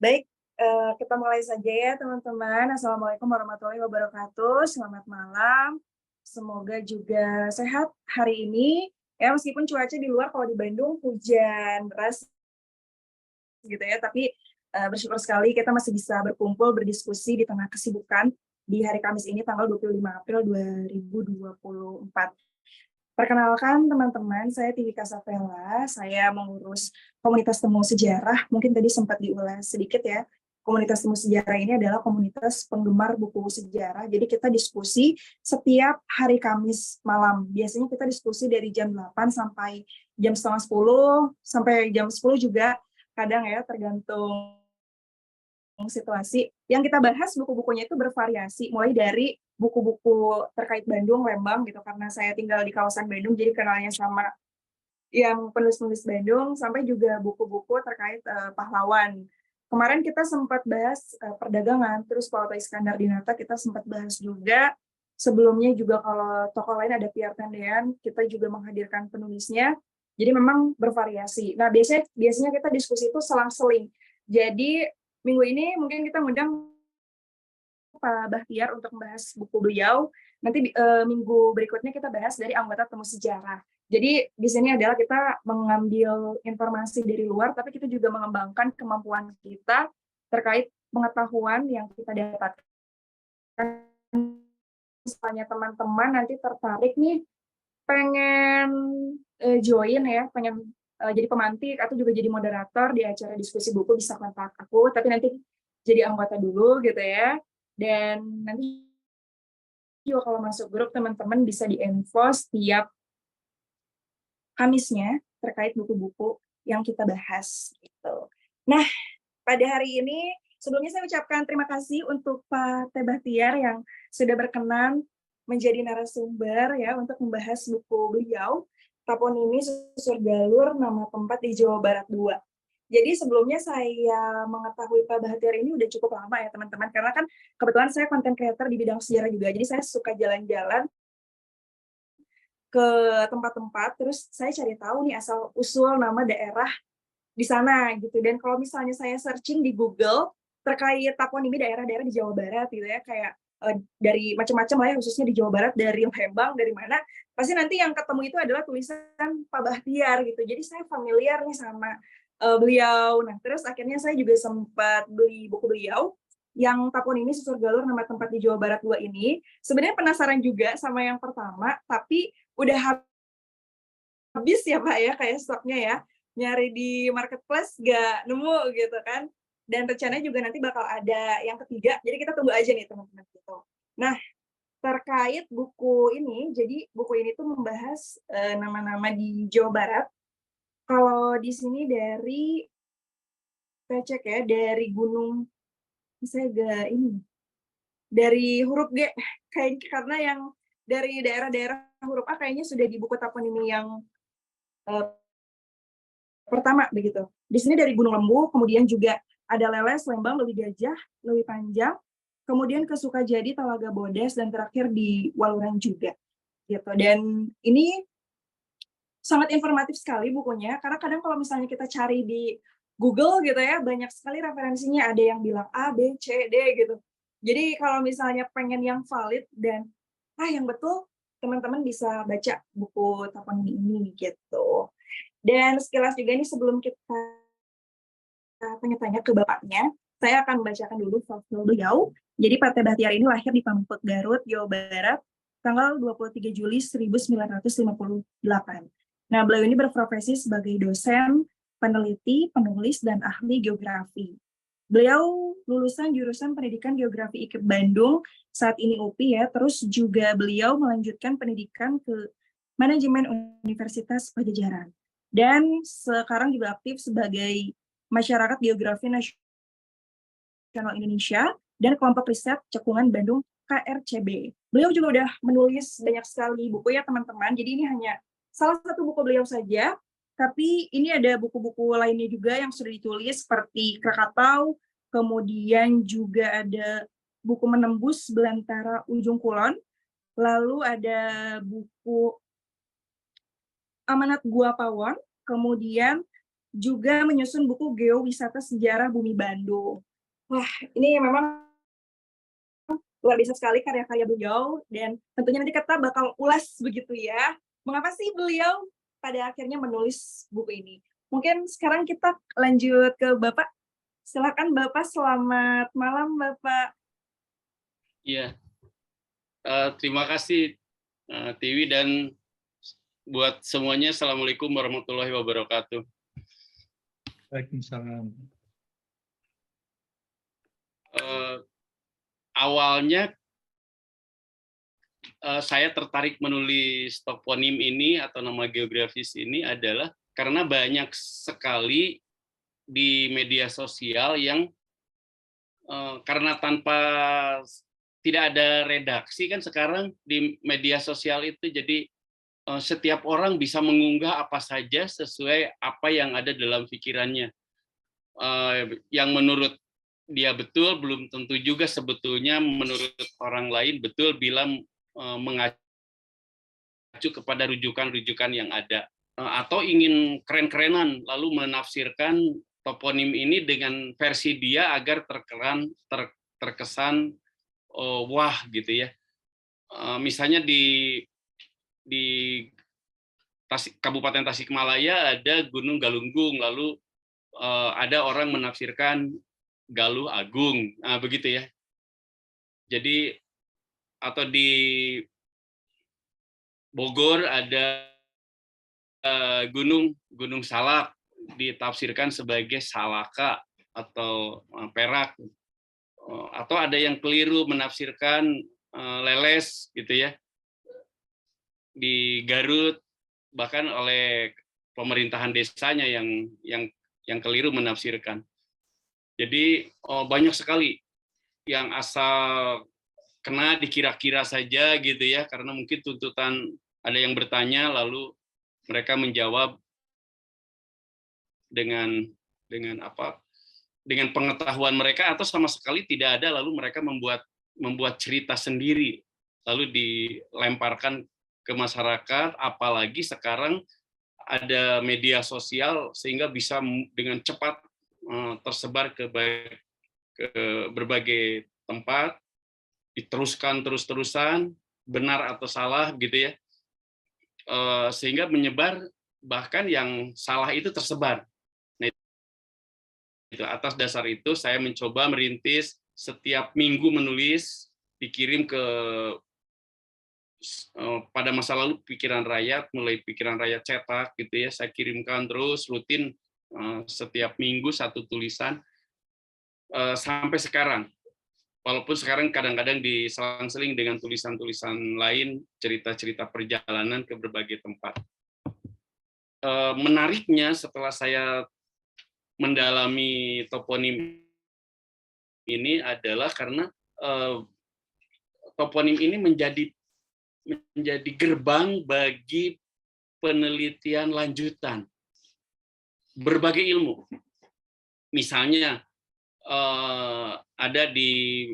Baik, kita mulai saja ya teman-teman. Assalamualaikum warahmatullahi wabarakatuh. Selamat malam. Semoga juga sehat hari ini. Ya, meskipun cuaca di luar kalau di Bandung hujan deras gitu ya, tapi bersyukur sekali kita masih bisa berkumpul, berdiskusi di tengah kesibukan di hari Kamis ini tanggal 25 April 2024. Perkenalkan teman-teman, saya Tivika Safela, saya mengurus komunitas temu sejarah, mungkin tadi sempat diulas sedikit ya. Komunitas temu sejarah ini adalah komunitas penggemar buku sejarah, jadi kita diskusi setiap hari Kamis malam. Biasanya kita diskusi dari jam 8 sampai jam setengah 10, sampai jam 10 juga kadang ya, tergantung situasi. Yang kita bahas buku-bukunya itu bervariasi, mulai dari buku-buku terkait Bandung, Lembang gitu, karena saya tinggal di kawasan Bandung, jadi kenalnya sama yang penulis-penulis Bandung, sampai juga buku-buku terkait pahlawan. Kemarin kita sempat bahas perdagangan, terus Pak Oto Iskandar Dinata kita sempat bahas juga. Sebelumnya juga kalau tokoh lain ada Pierre Tendean, kita juga menghadirkan penulisnya. Jadi memang bervariasi. Nah, biasanya kita diskusi itu selang-seling. Jadi minggu ini mungkin kita ngundang Pak Bahtiar untuk membahas buku beliau. Nanti minggu berikutnya kita bahas dari anggota temu sejarah. Jadi di sini adalah kita mengambil informasi dari luar, tapi kita juga mengembangkan kemampuan kita terkait pengetahuan yang kita dapatkan. Misalnya teman-teman nanti tertarik nih pengen join ya, pengen jadi pemantik atau juga jadi moderator di acara diskusi buku, bisa kontak aku, tapi nanti jadi anggota dulu gitu ya. Dan nanti juga kalau masuk grup teman-teman bisa di-info setiap Kamisnya terkait buku-buku yang kita bahas gitu. Nah, pada hari ini sebelumnya saya ucapkan terima kasih untuk Pak Teh Bahtiar yang sudah berkenan menjadi narasumber ya untuk membahas buku beliau, Taponimi Susur Galur, Nama Tempat di Jawa Barat 2. Jadi sebelumnya saya mengetahui Pak Bahtiar ini udah cukup lama ya teman-teman, karena kan kebetulan saya content creator di bidang sejarah juga, jadi saya suka jalan-jalan ke tempat-tempat, terus saya cari tahu nih asal usul nama daerah di sana gitu. Dan kalau misalnya saya searching di Google terkait taponimi daerah-daerah di Jawa Barat gitu ya, kayak dari macam-macam lah ya, khususnya di Jawa Barat, dari Lembang, dari mana, pasti nanti yang ketemu itu adalah tulisan Pak Bahtiar gitu. Jadi saya familiar nih sama beliau. Nah, terus akhirnya saya juga sempat beli buku beliau yang Taponimi Susur Galur Nama Tempat di Jawa Barat 2 ini. Sebenarnya penasaran juga sama yang pertama, tapi udah habis ya Pak ya, kayak stoknya ya. Nyari di marketplace nggak nemu gitu kan. Dan rencananya juga nanti bakal ada yang ketiga, jadi kita tunggu aja nih teman-teman gitu. Nah, terkait buku ini, jadi buku ini tuh membahas nama-nama di Jawa Barat. Kalau di sini dari saya cek ya, dari gunung, saya agak ini, dari huruf G, kayak karena yang dari daerah-daerah huruf A kayaknya sudah di buku taponimi yang uh, pertama begitu. Di sini dari Gunung Lembu, kemudian juga ada Leles, Lembang, Lewi Gajah, Lewi Panjang, kemudian ke Sukajadi, Talaga Bodas, dan terakhir di Waluran juga. Gitu. Dan ini sangat informatif sekali bukunya, karena kadang kalau misalnya kita cari di Google gitu ya, banyak sekali referensinya, ada yang bilang A, B, C, D gitu. Jadi kalau misalnya pengen yang valid dan yang betul, teman-teman bisa baca buku Tapanuli ini gitu. Dan sekilas juga ini sebelum kita tanya-tanya ke bapaknya, saya akan membacakan dulu profil beliau. Jadi Pak Teh Bahtiar ini lahir di Pamengpeuk, Garut, Jawa Barat, tanggal 23 Juli 1958. Nah, beliau ini berprofesi sebagai dosen, peneliti, penulis, dan ahli geografi. Beliau lulusan jurusan pendidikan geografi IKIP Bandung, saat ini UPI ya, terus juga beliau melanjutkan pendidikan ke manajemen Universitas Pajajaran. Dan sekarang juga aktif sebagai Masyarakat Geografi Nasional Indonesia dan kelompok riset Cekungan Bandung KRCB. Beliau juga udah menulis banyak sekali buku ya teman-teman, jadi ini hanya salah satu buku beliau saja, tapi ini ada buku-buku lainnya juga yang sudah ditulis seperti Krakatau, kemudian juga ada buku Menembus Belantara Ujung Kulon, lalu ada buku Amanat Gua Pawon, kemudian juga menyusun buku Geowisata Sejarah Bumi Bandung. Wah, ini memang luar biasa sekali karya-karya beliau, dan tentunya nanti kita bakal ulas begitu ya, mengapa sih beliau pada akhirnya menulis buku ini. Mungkin sekarang kita lanjut ke Bapak. Silakan Bapak, selamat malam Bapak. Iya, terima kasih Tiwi, dan buat semuanya, Assalamualaikum warahmatullahi wabarakatuh. Waalaikumsalam. Awalnya saya tertarik menulis toponim ini atau nama geografis ini adalah karena banyak sekali di media sosial yang karena tidak ada redaksi kan sekarang di media sosial itu, jadi setiap orang bisa mengunggah apa saja sesuai apa yang ada dalam pikirannya. Yang menurut dia betul belum tentu juga sebetulnya menurut orang lain betul bila mengacu kepada rujukan-rujukan yang ada. Atau ingin keren-kerenan lalu menafsirkan toponim ini dengan versi dia agar terkesan wah gitu ya. Misalnya di Kabupaten Tasikmalaya ada Gunung Galunggung, lalu ada orang menafsirkan Galuh Agung, begitu ya. Jadi atau di Bogor ada Gunung Salak ditafsirkan sebagai Salaka atau Perak, atau ada yang keliru menafsirkan Leles gitu ya di Garut, bahkan oleh pemerintahan desanya yang keliru menafsirkan. Jadi banyak sekali yang asal kena dikira-kira saja gitu ya, karena mungkin tuntutan ada yang bertanya lalu mereka menjawab dengan pengetahuan mereka atau sama sekali tidak ada, lalu mereka membuat cerita sendiri lalu dilemparkan ke masyarakat, apalagi sekarang ada media sosial sehingga bisa dengan cepat tersebar ke berbagai tempat, diteruskan terus-terusan, benar atau salah gitu ya, sehingga menyebar, bahkan yang salah itu tersebar. Nah, itu atas dasar itu saya mencoba merintis setiap minggu menulis, dikirim ke pada masa lalu Pikiran Rakyat, mulai Pikiran Rakyat cetak gitu ya, saya kirimkan terus rutin setiap minggu satu tulisan sampai sekarang. Walaupun sekarang kadang-kadang diselang-seling dengan tulisan-tulisan lain, cerita-cerita perjalanan ke berbagai tempat. Menariknya setelah saya mendalami toponim ini adalah karena toponim ini menjadi gerbang bagi penelitian lanjutan berbagai ilmu. Misalnya ada di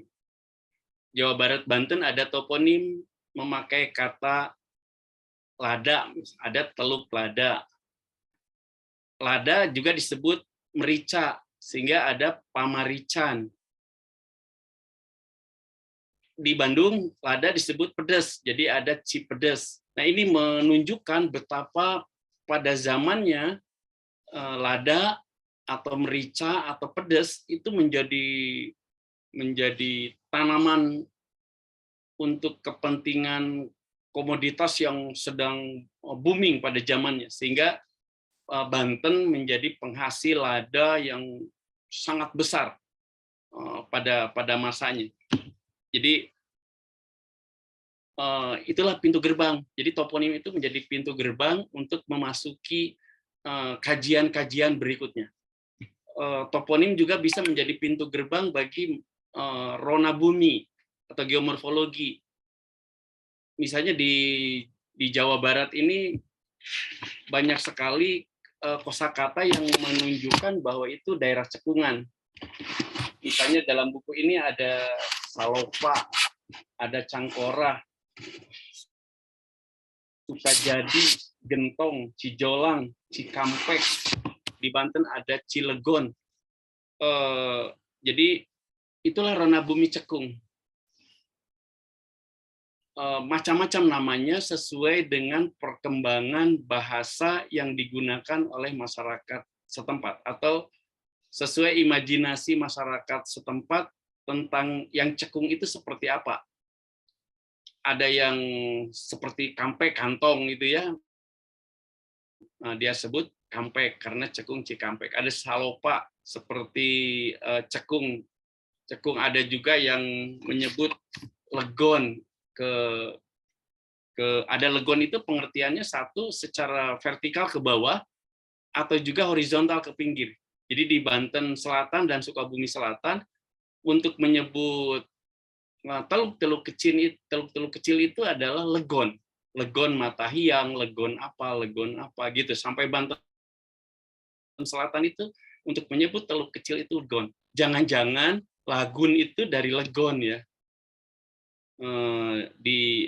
Jawa Barat, Banten ada toponim memakai kata lada, ada Teluk Lada. Lada juga disebut merica, sehingga ada Pamarican. Di Bandung, lada disebut pedas, jadi ada Cipedes. Nah, ini menunjukkan betapa pada zamannya lada atau merica atau pedas itu menjadi tanaman untuk kepentingan komoditas yang sedang booming pada zamannya, sehingga Banten menjadi penghasil lada yang sangat besar pada masanya. Jadi itulah pintu gerbang. Jadi toponim itu menjadi pintu gerbang untuk memasuki kajian-kajian berikutnya. Toponim juga bisa menjadi pintu gerbang bagi rona bumi atau geomorfologi. Misalnya di Jawa Barat ini banyak sekali kosakata yang menunjukkan bahwa itu daerah cekungan. Misalnya dalam buku ini ada Salopa, ada Cangkorah, Sukajadi, Gentong, Cijolang, Cikampek, di Banten ada Cilegon. Jadi itulah ranah bumi cekung. Macam-macam namanya sesuai dengan perkembangan bahasa yang digunakan oleh masyarakat setempat atau sesuai imajinasi masyarakat setempat tentang yang cekung itu seperti apa. Ada yang seperti kampek, kantong gitu ya. Nah, dia sebut kampek karena cekung Cikampek. Ada salopa seperti cekung. Cekung ada juga yang menyebut legon ke ada legon itu pengertiannya satu secara vertikal ke bawah atau juga horizontal ke pinggir. Jadi di Banten Selatan dan Sukabumi Selatan untuk menyebut teluk-teluk kecil itu adalah legon. Legon Matahiang, legon apa gitu. Sampai Banten Selatan itu untuk menyebut teluk kecil itu legon. Jangan-jangan lagun itu dari legon ya.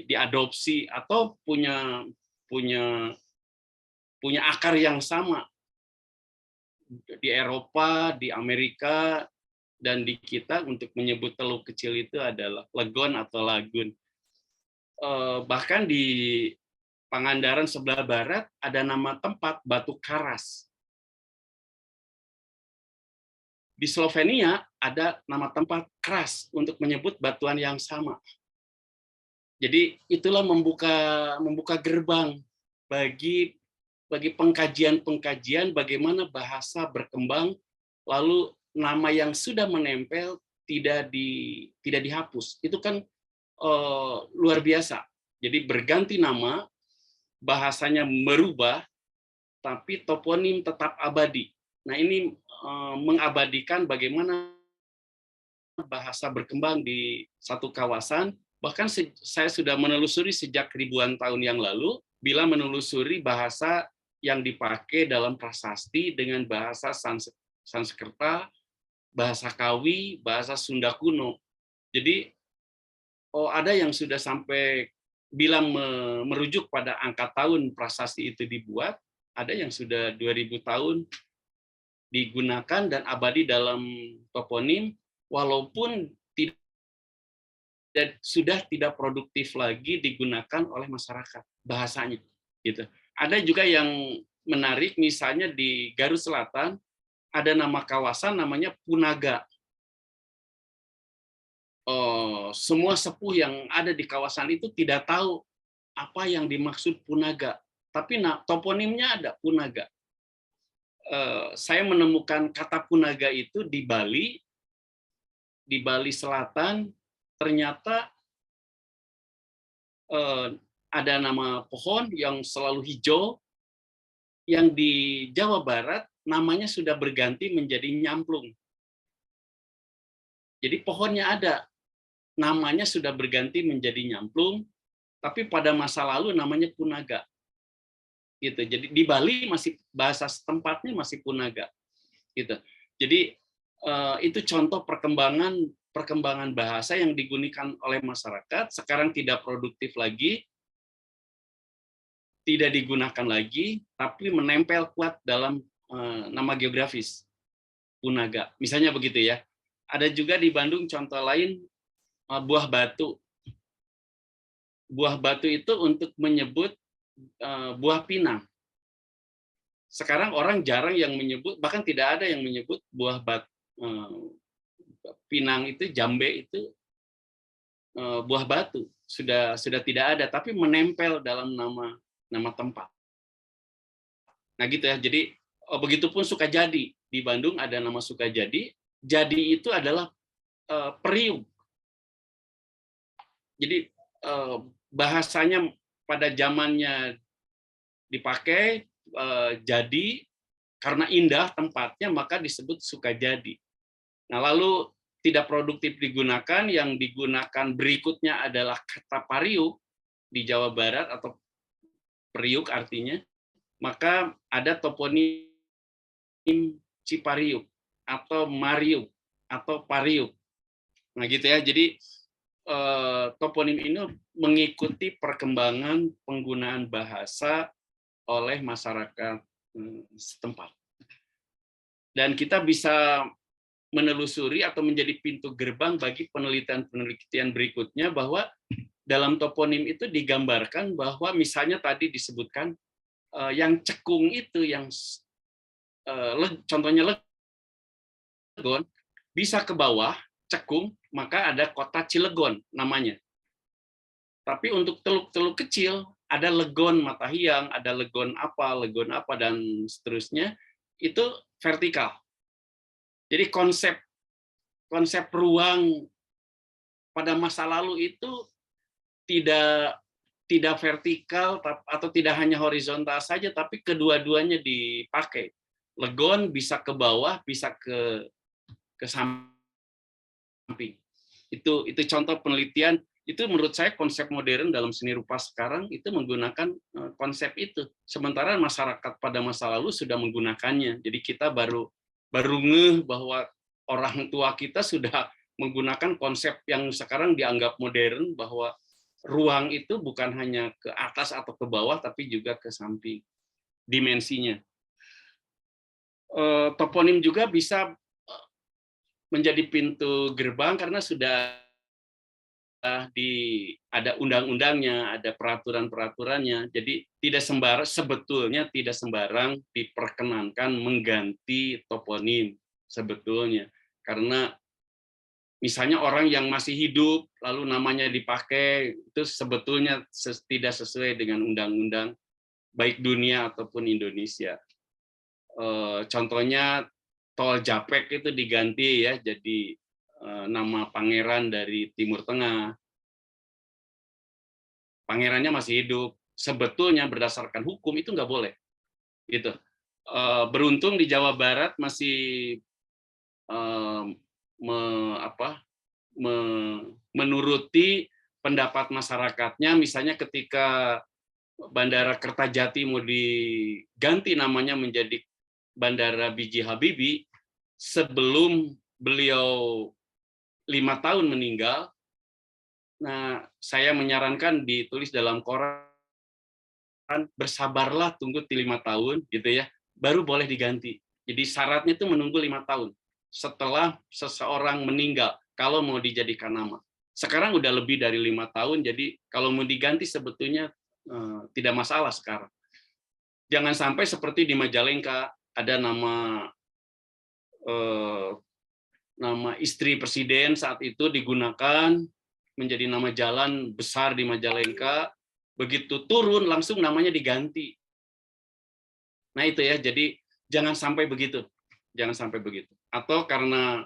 Diadopsi atau punya akar yang sama di Eropa, di Amerika, dan di kita untuk menyebut teluk kecil itu adalah legon atau lagun. Bahkan di Pangandaran sebelah barat ada nama tempat Batu Karas. Di Slovenia ada nama tempat Kras untuk menyebut batuan yang sama. Jadi itulah membuka gerbang bagi pengkajian bagaimana bahasa berkembang, lalu nama yang sudah menempel tidak dihapus. Itu kan luar biasa. Jadi berganti nama, bahasanya merubah, tapi toponim tetap abadi. Nah ini mengabadikan bagaimana bahasa berkembang di satu kawasan. Bahkan saya sudah menelusuri sejak ribuan tahun yang lalu, bila menelusuri bahasa yang dipakai dalam prasasti dengan bahasa Sanskerta, bahasa Kawi, bahasa Sunda kuno. Jadi ada yang sudah sampai bilang merujuk pada angka tahun prasasti itu dibuat, ada yang sudah 2000 tahun digunakan dan abadi dalam toponim, walaupun sudah tidak produktif lagi digunakan oleh masyarakat bahasanya gitu. Ada juga yang menarik, misalnya di Garut Selatan ada nama kawasan namanya Punaga. Semua sepuh yang ada di kawasan itu tidak tahu apa yang dimaksud Punaga, tapi toponimnya ada Punaga. Saya menemukan kata Punaga itu di Bali Selatan. Ternyata ada nama pohon yang selalu hijau, yang di Jawa Barat namanya sudah berganti menjadi nyamplung. Jadi pohonnya ada, namanya sudah berganti menjadi nyamplung, tapi pada masa lalu namanya Punaga. Gitu. Jadi di Bali masih bahasa setempatnya masih Punaga. Gitu. Jadi itu contoh perkembangan bahasa yang digunakan oleh masyarakat, sekarang tidak produktif lagi, tidak digunakan lagi, tapi menempel kuat dalam nama geografis Punaga. Misalnya begitu ya. Ada juga di Bandung contoh lain, buah batu. Buah batu itu untuk menyebut buah pinang. Sekarang orang jarang yang menyebut, bahkan tidak ada yang menyebut buah batu. Pinang itu, jambe itu buah batu, sudah tidak ada, tapi menempel dalam nama tempat. Nah gitu ya. Jadi begitupun Sukajadi, di Bandung ada nama Sukajadi. Jadi itu adalah periuk. Jadi bahasanya pada zamannya dipakai jadi karena indah tempatnya maka disebut Sukajadi. Nah lalu tidak produktif digunakan, yang digunakan berikutnya adalah kata pariuk di Jawa Barat atau periuk artinya, maka ada toponim Cipariuk atau Mariuk atau Pariuk. Nah gitu ya. Jadi toponim ini mengikuti perkembangan penggunaan bahasa oleh masyarakat setempat. Dan kita bisa menelusuri atau menjadi pintu gerbang bagi penelitian-penelitian berikutnya bahwa dalam toponim itu digambarkan bahwa misalnya tadi disebutkan yang cekung itu, yang contohnya Legon, bisa ke bawah, cekung, maka ada kota Cilegon namanya. Tapi untuk teluk-teluk kecil, ada Legon Matahiang, ada Legon apa, dan seterusnya, itu vertikal. Jadi konsep ruang pada masa lalu itu tidak vertikal atau tidak hanya horizontal saja, tapi kedua-duanya dipakai. Legon bisa ke bawah, bisa ke samping. Itu contoh penelitian. Itu menurut saya konsep modern dalam seni rupa sekarang itu menggunakan konsep itu. Sementara masyarakat pada masa lalu sudah menggunakannya. Jadi kita baru ngeh bahwa orang tua kita sudah menggunakan konsep yang sekarang dianggap modern, bahwa ruang itu bukan hanya ke atas atau ke bawah, tapi juga ke samping dimensinya. Toponim juga bisa menjadi pintu gerbang karena sudah ada undang-undangnya, ada peraturan-peraturannya. Jadi sebetulnya tidak sembarang diperkenankan mengganti toponim sebetulnya. Karena misalnya orang yang masih hidup lalu namanya dipakai, itu sebetulnya tidak sesuai dengan undang-undang baik dunia ataupun Indonesia. Contohnya Tol Japek itu diganti ya jadi nama pangeran dari Timur Tengah. Pangerannya masih hidup. Sebetulnya berdasarkan hukum itu nggak boleh. Gitu. Beruntung di Jawa Barat masih menuruti pendapat masyarakatnya. Misalnya ketika Bandara Kertajati mau diganti namanya menjadi Bandara B.J. Habibie, sebelum beliau 5 tahun meninggal, nah saya menyarankan ditulis dalam koran, bersabarlah tunggu 5 tahun gitu ya, baru boleh diganti. Jadi syaratnya itu menunggu 5 tahun setelah seseorang meninggal kalau mau dijadikan nama. Sekarang udah lebih dari 5 tahun, jadi kalau mau diganti sebetulnya tidak masalah sekarang. Jangan sampai seperti di Majalengka ada nama istri presiden saat itu digunakan menjadi nama jalan besar di Majalengka, begitu turun langsung namanya diganti. Nah itu ya, jadi jangan sampai begitu. Jangan sampai begitu. Atau karena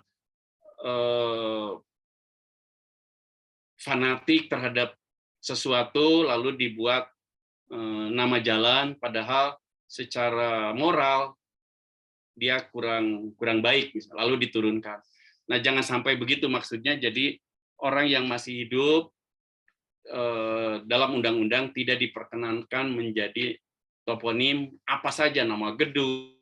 fanatik terhadap sesuatu lalu dibuat nama jalan, padahal secara moral dia kurang baik, lalu diturunkan. Nah, jangan sampai begitu maksudnya. Jadi orang yang masih hidup dalam undang-undang tidak diperkenankan menjadi toponim apa saja, nama gedung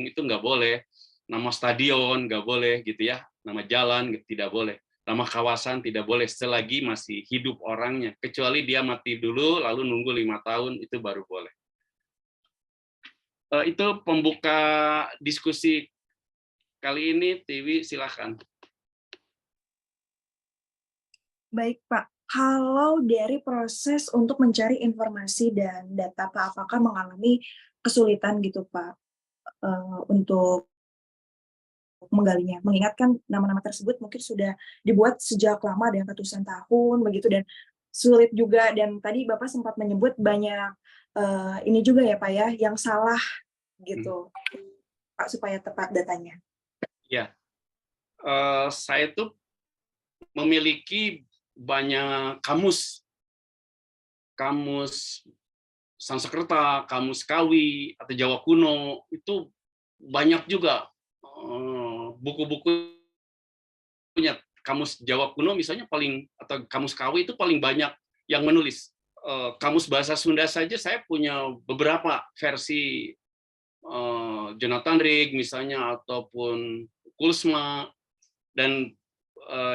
itu nggak boleh, nama stadion nggak boleh gitu ya, nama jalan tidak boleh, nama kawasan tidak boleh selagi masih hidup orangnya, kecuali dia mati dulu lalu nunggu 5 tahun itu baru boleh. Itu pembuka diskusi kali ini. Tiwi, silakan. Baik, Pak. Kalau dari proses untuk mencari informasi dan data, Pak, apakah mengalami kesulitan gitu, Pak, untuk menggalinya? Mengingat kan nama-nama tersebut mungkin sudah dibuat sejak lama, ada yang ratusan tahun, begitu, dan sulit juga. Dan tadi Bapak sempat menyebut banyak ini juga ya, Pak, ya, yang salah gitu, Pak, supaya tepat datanya. Ya, saya tuh memiliki banyak kamus Sanskerta, kamus Kawi atau Jawa kuno, itu banyak juga buku-bukunya. Kamus Jawa kuno misalnya atau kamus Kawi itu paling banyak yang menulis. Kamus bahasa Sunda saja saya punya beberapa versi, Jonathan Rigg misalnya, ataupun Kulsma, dan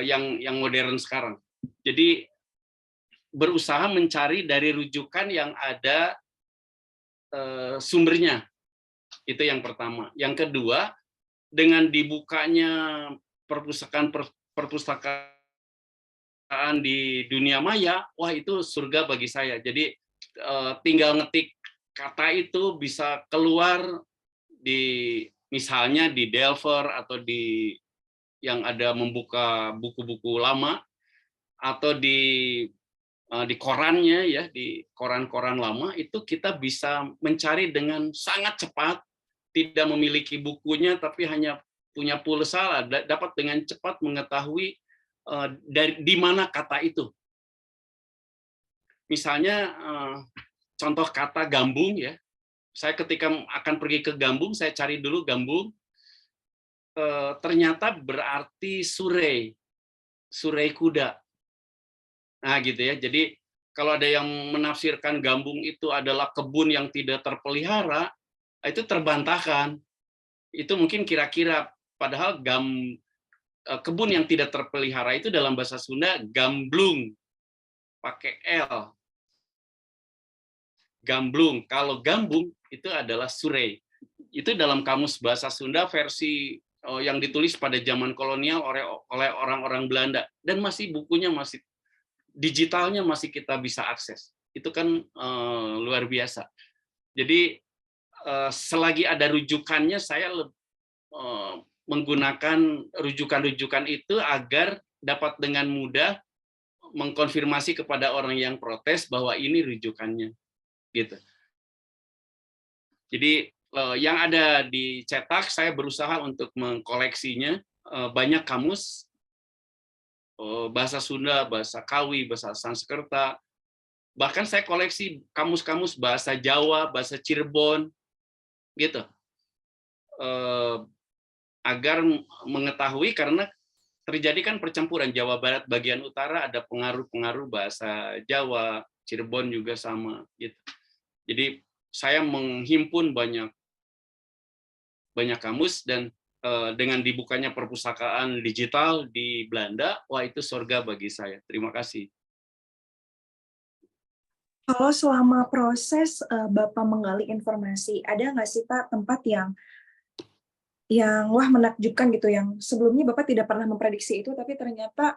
yang modern sekarang. Jadi berusaha mencari dari rujukan yang ada sumbernya. Itu yang pertama. Yang kedua, dengan dibukanya perpustakaan di dunia maya, wah itu surga bagi saya. Jadi tinggal ngetik kata itu bisa keluar di misalnya di Delver atau di yang ada membuka buku-buku lama atau di korannya ya, di koran-koran lama itu kita bisa mencari dengan sangat cepat, tidak memiliki bukunya tapi hanya punya pulsa dapat dengan cepat mengetahui dari di mana kata itu. Misalnya contoh kata gambung ya. Saya ketika akan pergi ke Gambung, saya cari dulu gambung, ternyata berarti surei, surei kuda. Nah gitu ya. Jadi kalau ada yang menafsirkan gambung itu adalah kebun yang tidak terpelihara, itu terbantahkan. Itu mungkin kira-kira, padahal kebun yang tidak terpelihara itu dalam bahasa Sunda gamblung, pakai L. Gamblung. Kalau gambung itu adalah surei. Itu dalam kamus bahasa Sunda versi yang ditulis pada zaman kolonial oleh orang-orang Belanda, dan masih bukunya masih digitalnya masih kita bisa akses. Itu kan luar biasa. Jadi selagi ada rujukannya, saya menggunakan rujukan-rujukan itu agar dapat dengan mudah mengkonfirmasi kepada orang yang protes bahwa ini rujukannya, gitu. Jadi yang ada di cetak, saya berusaha untuk mengkoleksinya. Banyak kamus bahasa Sunda, bahasa Kawi, bahasa Sanskerta. Bahkan saya koleksi kamus-kamus bahasa Jawa, bahasa Cirebon, gitu. Agar mengetahui, karena terjadi kan percampuran Jawa Barat bagian utara, ada pengaruh-pengaruh bahasa Jawa, Cirebon juga sama, gitu. Jadi saya menghimpun banyak kamus, dan dengan dibukanya perpustakaan digital di Belanda, wah itu surga bagi saya. Terima kasih. Kalau selama proses Bapak menggali informasi, ada nggak sih Pak tempat yang wah menakjubkan gitu, yang sebelumnya Bapak tidak pernah memprediksi itu, tapi ternyata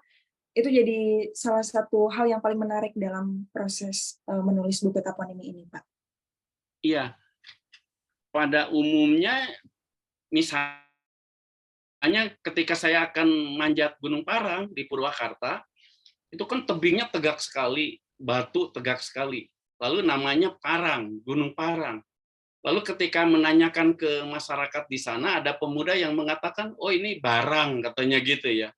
itu jadi salah satu hal yang paling menarik dalam proses menulis buku toponimi ini, Pak? Iya, pada umumnya misalnya ketika saya akan manjat Gunung Parang di Purwakarta, itu kan tebingnya tegak sekali, batu tegak sekali. Lalu namanya Parang, Gunung Parang. Lalu ketika menanyakan ke masyarakat di sana, ada pemuda yang mengatakan, oh ini Barang, katanya gitu ya.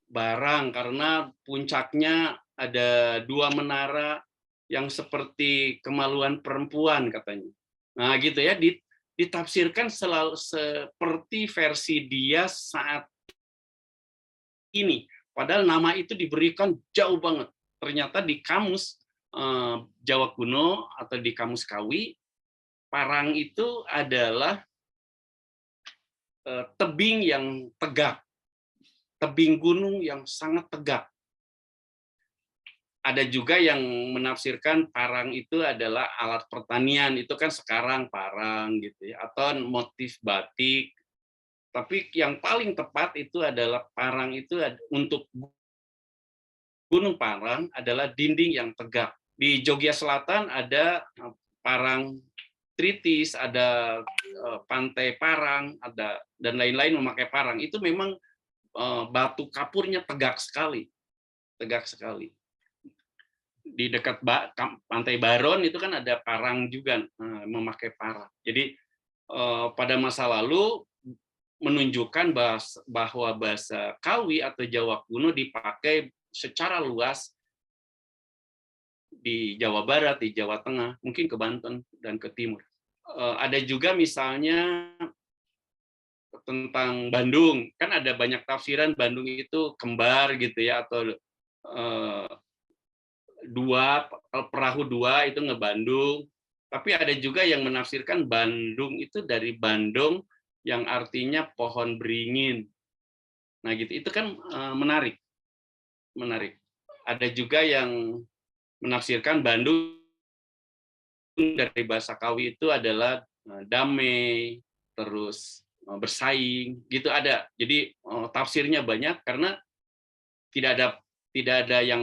Barang, karena puncaknya ada 2 menara yang seperti kemaluan perempuan, katanya. Nah gitu ya, ditafsirkan selalu seperti versi dia saat ini. Padahal nama itu diberikan jauh banget. Ternyata di kamus Jawa kuno atau di kamus Kawi, Parang itu adalah tebing yang tegak, tebing gunung yang sangat tegak. Ada juga yang menafsirkan parang itu adalah alat pertanian, itu kan sekarang parang gitu ya, atau motif batik. Tapi yang paling tepat itu adalah parang itu untuk Gunung Parang adalah dinding yang tegak. Di Jogja Selatan ada Parang Tritis, ada Pantai Parang, ada dan lain-lain memakai parang. Itu memang batu kapurnya tegak sekali, tegak sekali. Di dekat Pantai Baron itu kan ada parang juga memakai parang. Jadi pada masa lalu menunjukkan bahwa bahasa Kawi atau Jawa kuno dipakai secara luas di Jawa Barat, di Jawa Tengah, mungkin ke Banten dan ke Timur. Ada juga misalnya tentang Bandung, kan ada banyak tafsiran Bandung itu kembar gitu ya, atau perahu dua itu ngebandung. Tapi ada juga yang menafsirkan Bandung itu dari Bandung yang artinya pohon beringin. Nah gitu, itu kan menarik. Ada juga yang menafsirkan Bandung dari bahasa Kawi itu adalah damai, terus bersaing, gitu ada. Jadi tafsirnya banyak karena tidak ada yang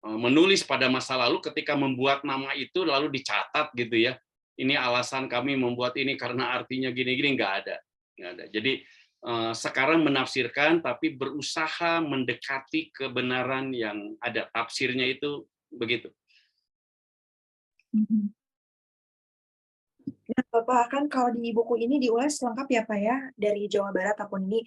menulis pada masa lalu ketika membuat nama itu lalu dicatat gitu ya. Ini alasan kami membuat ini karena artinya gini-gini, nggak ada. Nggak ada. Jadi sekarang menafsirkan tapi berusaha mendekati kebenaran yang ada tafsirnya itu begitu. Nah, Bapak kan kalau di buku ini diulas lengkap ya Pak ya, dari Jawa Barat ataupun ini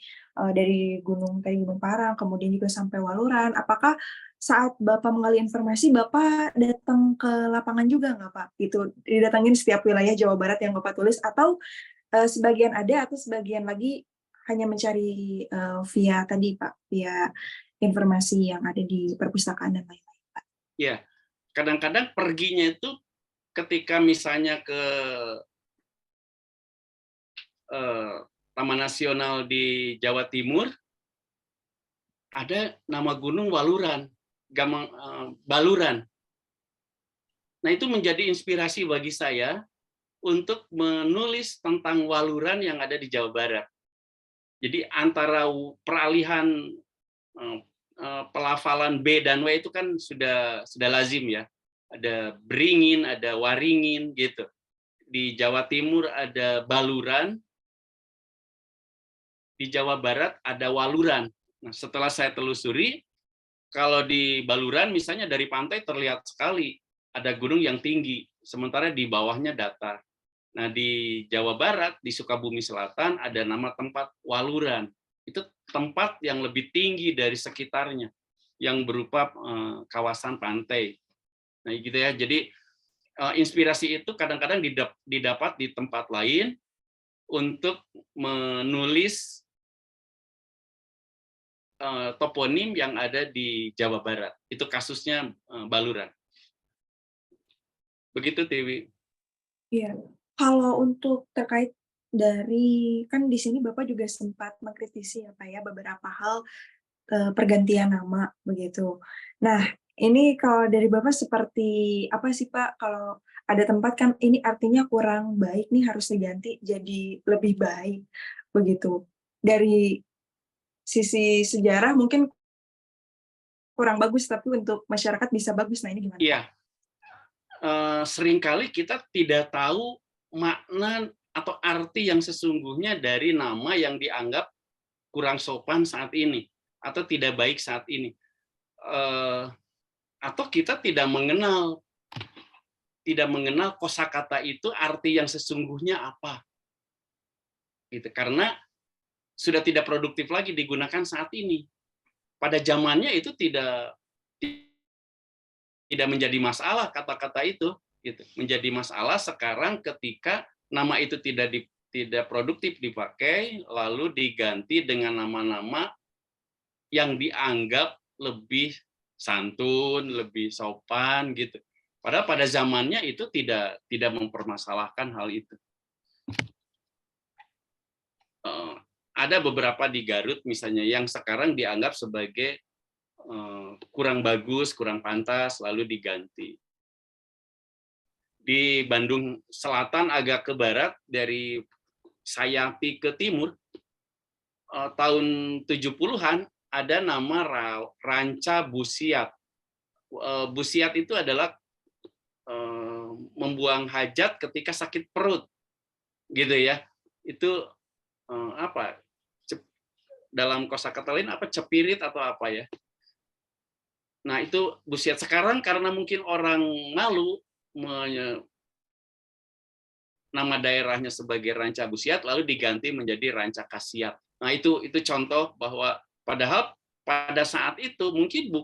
dari Gunung Parang, kemudian juga sampai Waluran. Apakah saat Bapak mengali informasi, Bapak datang ke lapangan juga nggak Pak? Itu didatangin setiap wilayah Jawa Barat yang Bapak tulis, atau sebagian ada atau sebagian lagi hanya mencari via tadi Pak, via informasi yang ada di perpustakaan dan lain-lain Pak? Ya, kadang-kadang perginya itu ketika misalnya ke Taman Nasional di Jawa Timur, ada nama gunung Waluran, Baluran. Nah, itu menjadi inspirasi bagi saya untuk menulis tentang Waluran yang ada di Jawa Barat. Jadi antara peralihan pelafalan B dan W itu kan sudah lazim ya. Ada beringin, ada waringin gitu. Di Jawa Timur ada Baluran, di Jawa Barat ada Waluran. Nah, setelah saya telusuri, kalau di Baluran misalnya dari pantai terlihat sekali ada gunung yang tinggi, sementara di bawahnya datar. Nah, di Jawa Barat, di Sukabumi Selatan ada nama tempat Waluran. Itu tempat yang lebih tinggi dari sekitarnya, yang berupa kawasan pantai. Nah, gitu ya. Jadi inspirasi itu kadang-kadang didapat di tempat lain untuk menulis toponim yang ada di Jawa Barat. Itu kasusnya Baluran. Begitu, Tiwi. Iya, kalau untuk terkait dari, kan di sini Bapak juga sempat mengkritisi ya Pak ya, beberapa hal pergantian nama begitu. Nah, ini kalau dari Bapak seperti apa sih Pak, kalau ada tempat kan ini artinya kurang baik nih harus diganti jadi lebih baik begitu. Dari sisi sejarah mungkin kurang bagus, tapi untuk masyarakat bisa bagus. Nah, ini gimana Pak? Iya, seringkali kita tidak tahu makna atau arti yang sesungguhnya dari nama yang dianggap kurang sopan saat ini atau tidak baik saat ini. Atau kita tidak mengenal kosakata itu arti yang sesungguhnya apa. Gitu. Karena sudah tidak produktif lagi digunakan saat ini. Pada zamannya itu tidak menjadi masalah kata-kata itu, gitu. Menjadi masalah sekarang ketika nama itu tidak produktif dipakai, lalu diganti dengan nama-nama yang dianggap lebih santun, lebih sopan, gitu. Padahal pada zamannya itu tidak mempermasalahkan hal itu. Ada beberapa di Garut misalnya yang sekarang dianggap sebagai kurang bagus, kurang pantas, lalu diganti. Di Bandung Selatan agak ke barat, dari Sayati ke timur, tahun 70-an ada nama Ranca Busiat. Busiat itu adalah membuang hajat ketika sakit perut, gitu ya. Itu apa? Dalam kosakata lain apa, cepirit atau apa ya? Nah, itu Busiat. Sekarang karena mungkin orang malu nama daerahnya sebagai Ranca Busiat lalu diganti menjadi Ranca Kasiat. Nah, itu contoh bahwa padahal pada saat itu mungkin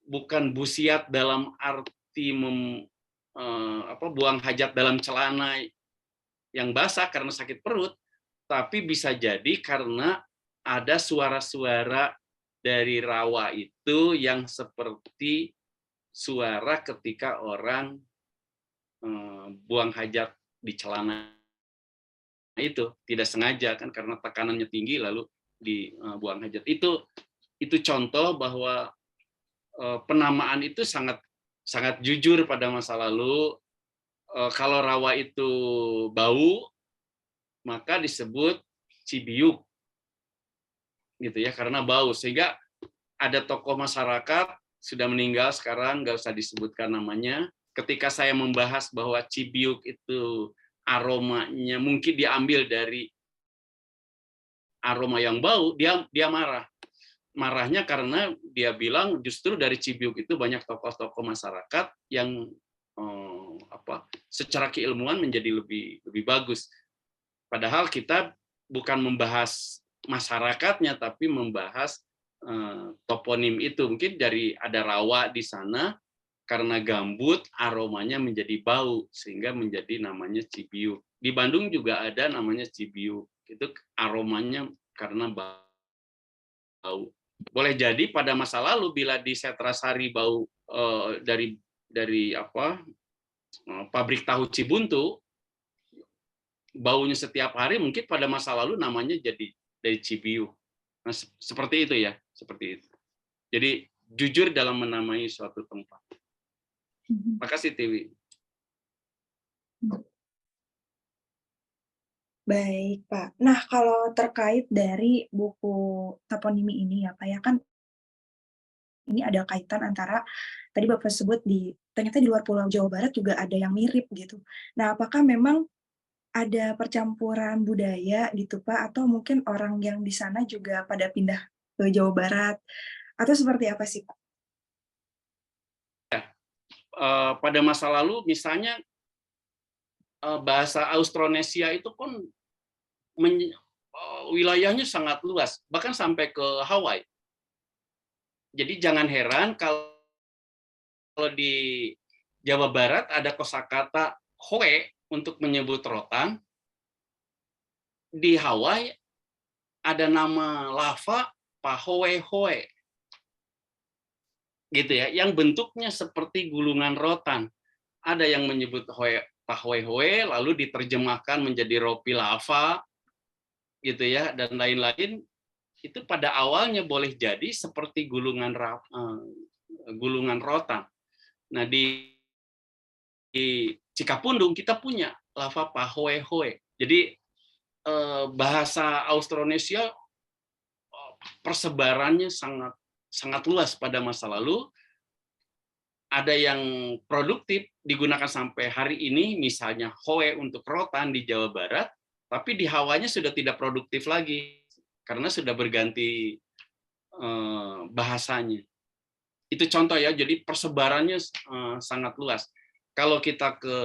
bukan Busiat dalam arti buang hajat dalam celana yang basah karena sakit perut, tapi bisa jadi karena ada suara-suara dari rawa itu yang seperti suara ketika orang buang hajat di celana itu, tidak sengaja kan karena tekanannya tinggi lalu dibuang hajat. Itu contoh bahwa penamaan itu sangat jujur pada masa lalu. kalau rawa itu bau, maka disebut Cibiuk, gitu ya, karena bau. Sehingga ada tokoh masyarakat sudah meninggal sekarang, nggak usah disebutkan namanya. Ketika saya membahas bahwa Cibiuk itu aromanya mungkin diambil dari aroma yang bau, dia marah. Marahnya karena dia bilang justru dari Cibiuk itu banyak tokoh-tokoh masyarakat yang secara keilmuan menjadi lebih bagus. Padahal kita bukan membahas masyarakatnya, tapi membahas toponim itu. Mungkin dari ada rawa di sana, karena gambut aromanya menjadi bau sehingga menjadi namanya Cibiuk. Di Bandung juga ada namanya Cibiuk. Itu aromanya karena bau. Boleh jadi pada masa lalu bila di Setrasari bau dari pabrik tahu Cibuntu, baunya setiap hari, mungkin pada masa lalu namanya jadi dari Cibiuk. Nah, seperti itu ya, seperti itu. Jadi jujur dalam menamai suatu tempat. Makasih Tiwi. Baik, Pak. Nah, kalau terkait dari buku toponimi ini ya, Pak, ya kan ini ada kaitan antara tadi Bapak sebut ternyata di luar Pulau Jawa Barat juga ada yang mirip gitu. Nah, apakah memang ada percampuran budaya gitu, Pak, atau mungkin orang yang di sana juga pada pindah ke Jawa Barat, atau seperti apa sih, Pak? Pada masa lalu misalnya bahasa Austronesia itu kan wilayahnya sangat luas, bahkan sampai ke Hawaii. Jadi jangan heran kalau di Jawa Barat ada kosakata hoe untuk menyebut rotan. Di Hawaii ada nama lava pahoe-hoe. Gitu ya, yang bentuknya seperti gulungan rotan. Ada yang menyebut pahoe-hoe lalu diterjemahkan menjadi ropi lava gitu ya, dan lain-lain. Itu pada awalnya boleh jadi seperti gulungan rotan. Nah, di Cikapundung kita punya lava pahoe-hoe. Jadi bahasa Austronesia persebarannya sangat luas pada masa lalu. Ada yang produktif digunakan sampai hari ini, misalnya hoe untuk rotan di Jawa Barat, tapi di Hawanya sudah tidak produktif lagi karena sudah berganti bahasanya. Itu contoh ya, jadi persebarannya sangat luas. Kalau kita ke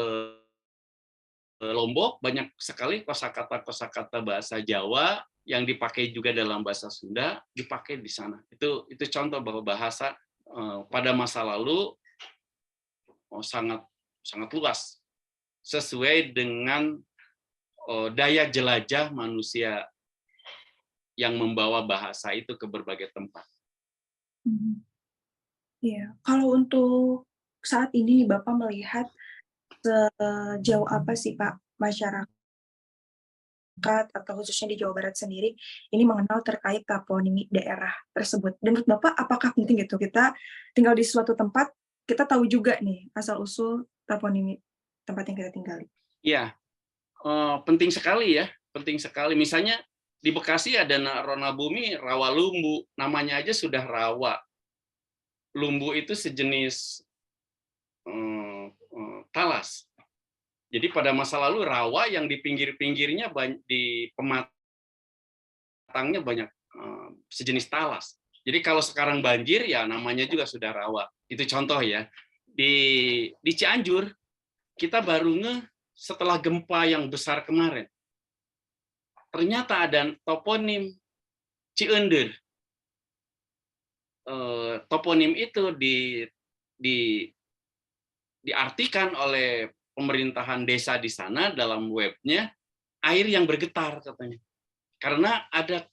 Lombok, banyak sekali kosakata bahasa Jawa yang dipakai juga dalam bahasa Sunda, dipakai di sana. Itu contoh bahwa bahasa pada masa lalu sangat luas, sesuai dengan daya jelajah manusia yang membawa bahasa itu ke berbagai tempat. Iya, kalau untuk saat ini Bapak melihat sejauh apa sih Pak masyarakat atau khususnya di Jawa Barat sendiri ini mengenal terkait toponimi daerah tersebut? Dan menurut Bapak apakah penting gitu kita tinggal di suatu tempat, kita tahu juga nih asal-usul toponimi tempat yang kita tinggali? Iya, penting sekali ya, penting sekali. Misalnya di Bekasi ada Ronabumi, rawa lumbu, namanya aja sudah rawa. Lumbu itu sejenis talas. Jadi pada masa lalu rawa yang di pinggir-pinggirnya di pematangnya banyak sejenis talas. Jadi kalau sekarang banjir ya namanya juga sudah rawa. Itu contoh ya. Di Cianjur kita baru setelah gempa yang besar kemarin. Ternyata ada toponim Cieunder. Toponim itu diartikan oleh pemerintahan desa di sana dalam webnya air yang bergetar katanya. Karena ada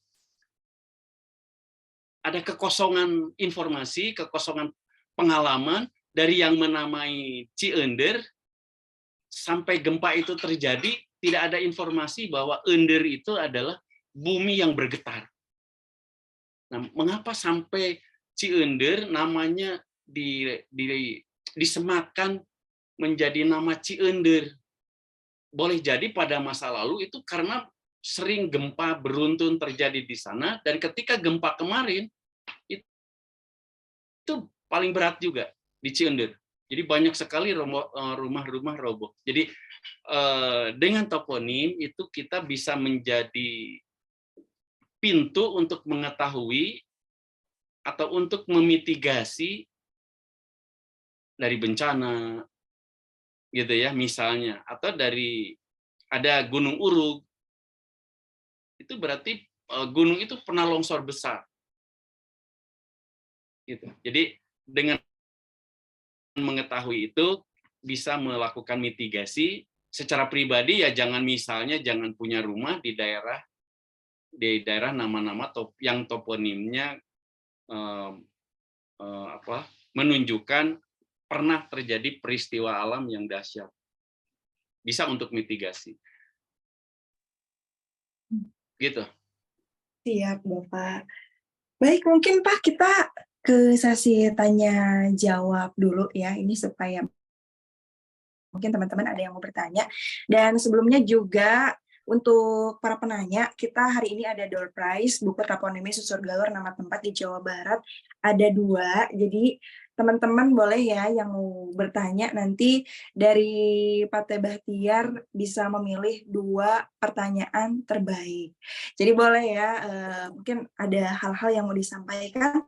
kekosongan informasi, kekosongan pengalaman dari yang menamai Cieunder sampai gempa itu terjadi tidak ada informasi bahwa Eunder itu adalah bumi yang bergetar. Nah, mengapa sampai Cieunder namanya disematkan menjadi nama Cieunder? Boleh jadi pada masa lalu itu karena sering gempa beruntun terjadi di sana, dan ketika gempa kemarin itu paling berat juga di Cieunder. Jadi banyak sekali rumah-rumah roboh. Jadi dengan toponim itu kita bisa menjadi pintu untuk mengetahui atau untuk memitigasi dari bencana, gitu ya misalnya, atau dari ada Gunung Urug, itu berarti gunung itu pernah longsor besar, gitu. Jadi dengan mengetahui itu bisa melakukan mitigasi secara pribadi ya, jangan punya rumah di daerah nama-nama yang toponimnya menunjukkan pernah terjadi peristiwa alam yang dahsyat. Bisa untuk mitigasi. Gitu. Siap, Bapak. Baik, mungkin Pak kita ke sesi tanya jawab dulu ya, ini supaya mungkin teman-teman ada yang mau bertanya. Dan sebelumnya juga untuk para penanya, kita hari ini ada door prize buku Toponimi Susur Galur Nama Tempat di Jawa Barat. Ada 2, jadi teman-teman boleh ya yang mau bertanya nanti dari Pak Teh Bahtiar bisa memilih 2 pertanyaan terbaik. Jadi boleh ya, mungkin ada hal-hal yang mau disampaikan,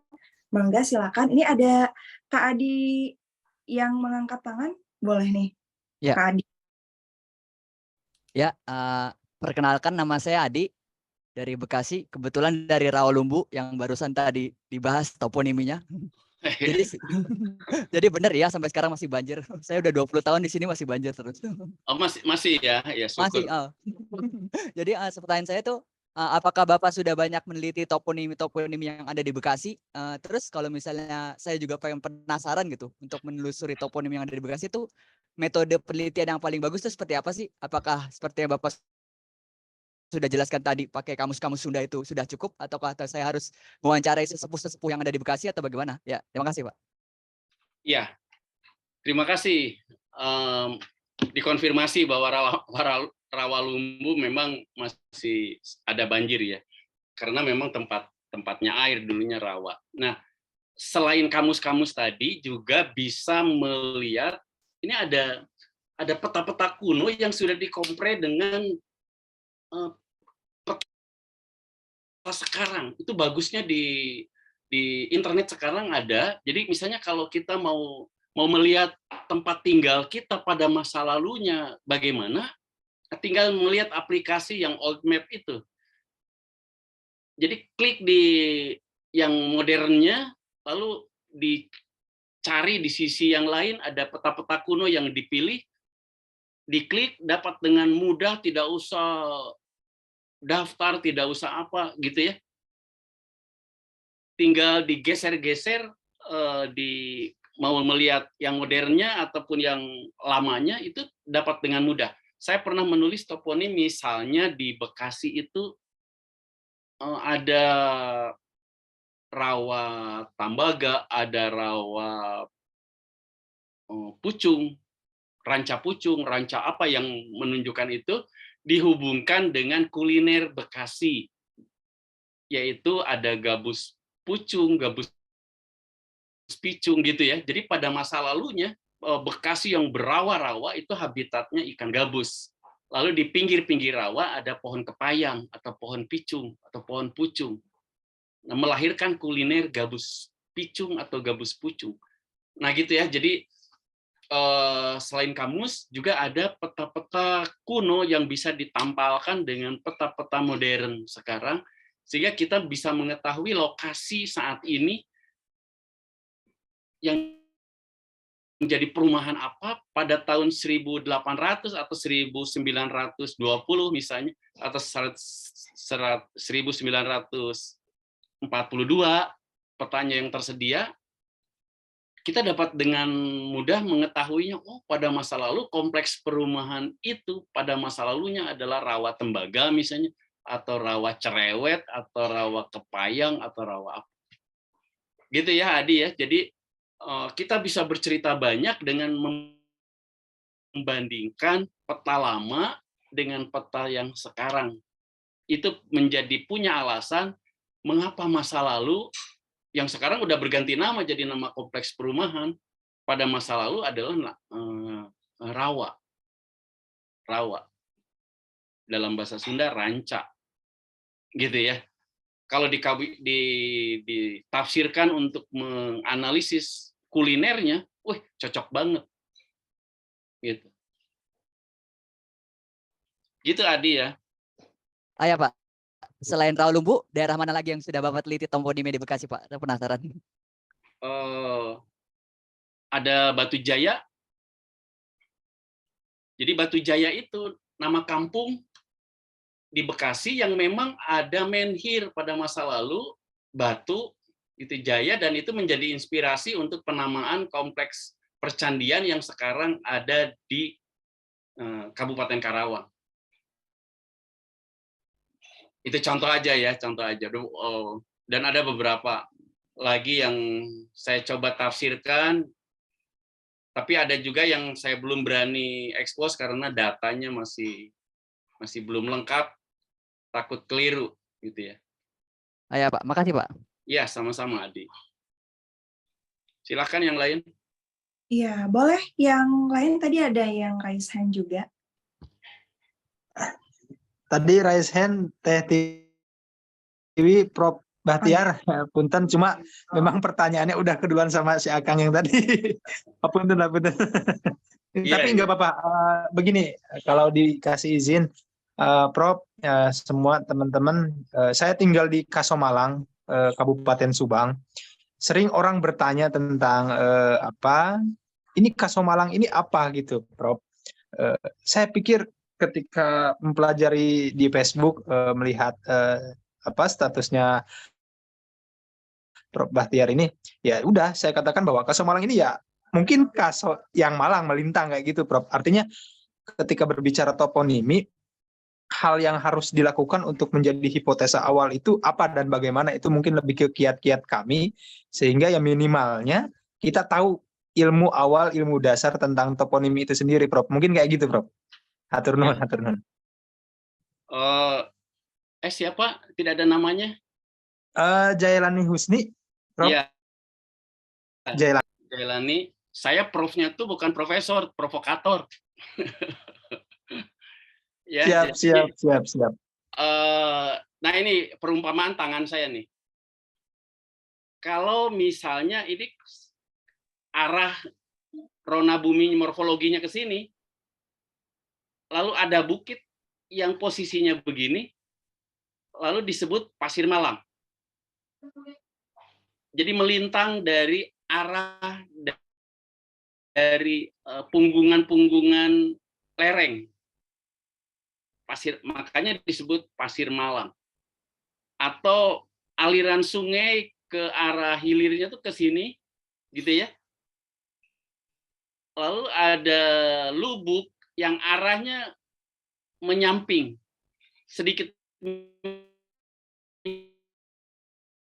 mangga silakan. Ini ada Kak Adi yang mengangkat tangan, boleh nih. Ya. Kak Adi. Ya, perkenalkan nama saya Adi dari Bekasi, kebetulan dari Rawalumbu yang barusan tadi dibahas toponiminya. Jadi benar ya, sampai sekarang masih banjir. Saya udah 20 tahun di sini masih banjir terus. Oh, masih ya, syukur. Masih. Jadi pertanyaan saya tuh, apakah Bapak sudah banyak meneliti toponim yang ada di Bekasi? Terus kalau misalnya saya juga pengen penasaran gitu untuk menelusuri toponim yang ada di Bekasi itu, metode penelitian yang paling bagus itu seperti apa sih? Apakah seperti yang Bapak sudah jelaskan tadi pakai kamus-kamus Sunda itu sudah cukup, ataukah saya harus mewawancarai sesepuh-sesepuh yang ada di Bekasi atau bagaimana? Ya, terima kasih Pak. Ya, terima kasih. Dikonfirmasi bahwa Rawalumbu memang masih ada banjir ya, karena memang tempatnya air dulunya rawa. Nah, selain kamus-kamus tadi juga bisa melihat ini ada peta-peta kuno yang sudah dikompre dengan peta sekarang. Itu bagusnya di internet sekarang ada. Jadi misalnya kalau kita mau melihat tempat tinggal kita pada masa lalunya bagaimana, tinggal melihat aplikasi yang old map itu. Jadi klik di yang modernnya, lalu dicari di sisi yang lain ada peta-peta kuno yang dipilih, diklik dapat dengan mudah, tidak usah daftar, tidak usah apa gitu ya. Tinggal digeser-geser, mau melihat yang modernnya ataupun yang lamanya itu dapat dengan mudah. Saya pernah menulis toponim misalnya di Bekasi itu ada rawa Tambaga, ada rawa Pucung, ranca Pucung, ranca apa yang menunjukkan itu dihubungkan dengan kuliner Bekasi, yaitu ada gabus pucung, gabus picung gitu ya. Jadi pada masa lalunya Bekasi yang berawa-rawa itu habitatnya ikan gabus. Lalu di pinggir-pinggir rawa ada pohon kepayang atau pohon picung atau pohon pucung. Nah, melahirkan kuliner gabus picung atau gabus pucung. Nah gitu ya. Jadi selain kamus juga ada peta-peta kuno yang bisa ditampalkan dengan peta-peta modern sekarang, sehingga kita bisa mengetahui lokasi saat ini yang menjadi perumahan apa pada tahun 1800 atau 1920 misalnya, atau 1942 petanya yang tersedia, kita dapat dengan mudah mengetahuinya, oh pada masa lalu kompleks perumahan itu pada masa lalunya adalah rawa Tembaga misalnya, atau rawa Cerewet, atau rawa Kepayang, atau rawa apa. Gitu ya Adi ya. Jadi kita bisa bercerita banyak dengan membandingkan peta lama dengan peta yang sekarang. Itu menjadi punya alasan mengapa masa lalu yang sekarang udah berganti nama jadi nama kompleks perumahan, pada masa lalu adalah rawa. Rawa. Dalam bahasa Sunda ranca. Gitu ya. Kalau ditafsirkan untuk menganalisis kulinernya, wih cocok banget. Gitu. Gitu Adi ya. Ya Pak, selain Rawalumbu, daerah mana lagi yang sudah Bapak teliti toponimi di Bekasi Pak? Saya penasaran. Ada Batu Jaya. Jadi Batu Jaya itu nama kampung di Bekasi yang memang ada menhir pada masa lalu, Batu itu Jaya, dan itu menjadi inspirasi untuk penamaan kompleks percandian yang sekarang ada di Kabupaten Karawang. Itu contoh aja ya, contoh aja. Dan ada beberapa lagi yang saya coba tafsirkan, tapi ada juga yang saya belum berani expose karena datanya masih belum lengkap, takut keliru gitu ya. Ya Pak, makasih Pak. Ya, sama-sama Adi. Silakan yang lain. Iya, boleh. Yang lain tadi ada yang raise hand juga. Tadi raise hand Teh Tiwi, Prof. Bahtiar, punten, cuma memang pertanyaannya udah keduluan sama si Akang yang tadi. Punten. Tapi nggak apa-apa. Begini, kalau dikasih izin, Prof, semua teman-teman, saya tinggal di Kasomalang, Kabupaten Subang. Sering orang bertanya tentang ini Kasomalang ini apa gitu, Prof. Saya pikir ketika mempelajari di Facebook, melihat statusnya Prof. Bahtiar ini, ya udah saya katakan bahwa Kasomalang ini ya mungkin Kaso yang Malang melintang kayak gitu, Prof. Artinya ketika berbicara toponimi, hal yang harus dilakukan untuk menjadi hipotesa awal itu apa dan bagaimana, itu mungkin lebih ke kiat-kiat kami, sehingga ya minimalnya kita tahu ilmu awal, ilmu dasar tentang toponimi itu sendiri, Prof. Mungkin kayak gitu, Prof. Hatur nuhun, hatur nuhun. Siapa? Tidak ada namanya? Jailani Husni, Prof. Iya. Jailani. Saya profnya tuh bukan profesor, provokator. Ya, siap. Nah ini perumpamaan tangan saya nih. Kalau misalnya ini arah rona bumi morfologinya ke sini, lalu ada bukit yang posisinya begini, lalu disebut pasir malam. Jadi melintang dari arah dari punggungan-punggungan lereng. Makanya disebut pasir malam. Atau aliran sungai ke arah hilirnya tuh ke sini, gitu ya. Lalu ada lubuk yang arahnya menyamping, sedikit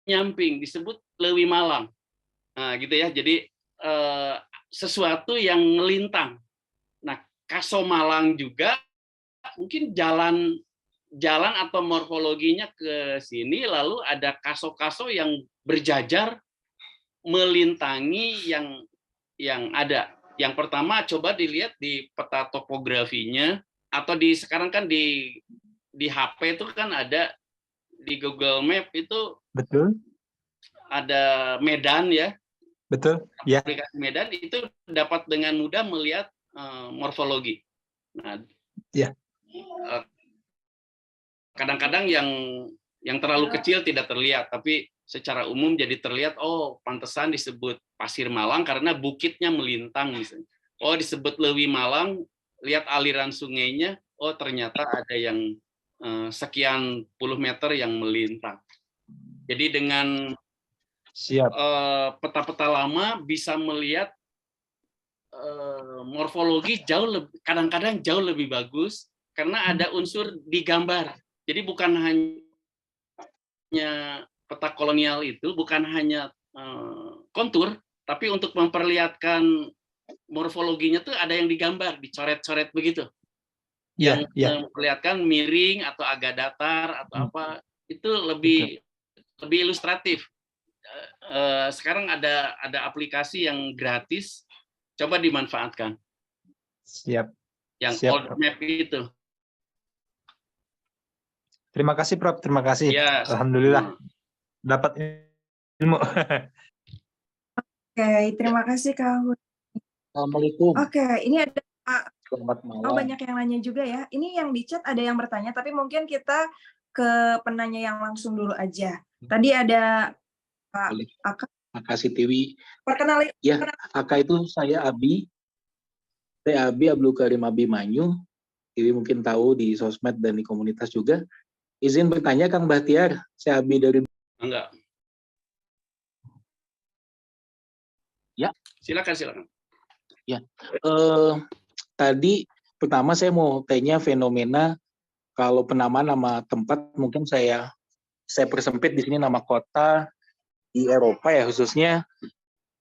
menyamping, disebut Lewi Malang. Nah, gitu ya. Jadi sesuatu yang melintang. Nah, Kasomalang juga mungkin jalan atau morfologinya ke sini, lalu ada kaso-kaso yang berjajar melintangi yang ada. Yang pertama coba dilihat di peta topografinya, atau sekarang kan di HP itu kan ada, di Google Map itu betul, ada Medan ya. Betul. Ya. Aplikasi Medan itu dapat dengan mudah melihat morfologi. Nah, ya. Kadang-kadang yang terlalu kecil tidak terlihat, tapi secara umum jadi terlihat. Oh, pantesan disebut pasir malang karena bukitnya melintang misalnya. Oh, disebut Lewi Malang, lihat aliran sungainya. Oh, ternyata ada yang sekian puluh meter yang melintang. Jadi dengan peta-peta lama bisa melihat morfologi kadang-kadang jauh lebih bagus karena ada unsur di gambar. Jadi bukan hanya peta kolonial itu, bukan hanya kontur, tapi untuk memperlihatkan morfologinya tuh ada yang digambar, dicoret-coret begitu. Iya, Yang iya. memperlihatkan miring atau agak datar atau apa, itu lebih ilustratif. Sekarang ada aplikasi yang gratis, coba dimanfaatkan. Siap. Yang Siap, old Prof. map itu. Terima kasih, Prof. Terima kasih. Ya, Alhamdulillah dapat ilmu. Oke, terima kasih Kak Hud. Assalamualaikum. Oke, ini ada Selamat malam. banyak yang nanya juga ya. Ini yang di chat ada yang bertanya, tapi mungkin kita ke penanya yang langsung dulu aja. Tadi ada Pak Boleh. Aka. Makasih Tiwi. Perkenalkan. Ya, Aka itu saya Abi. Saya Abi Abdul Karim Abimanyu. Tiwi mungkin tahu di sosmed dan di komunitas juga. Izin bertanya Kang Bahtiar, saya Abi dari enggak. Ya. Silakan. Tadi pertama saya mau tanya fenomena kalau penamaan nama tempat mungkin saya persempit di sini nama kota di Eropa ya khususnya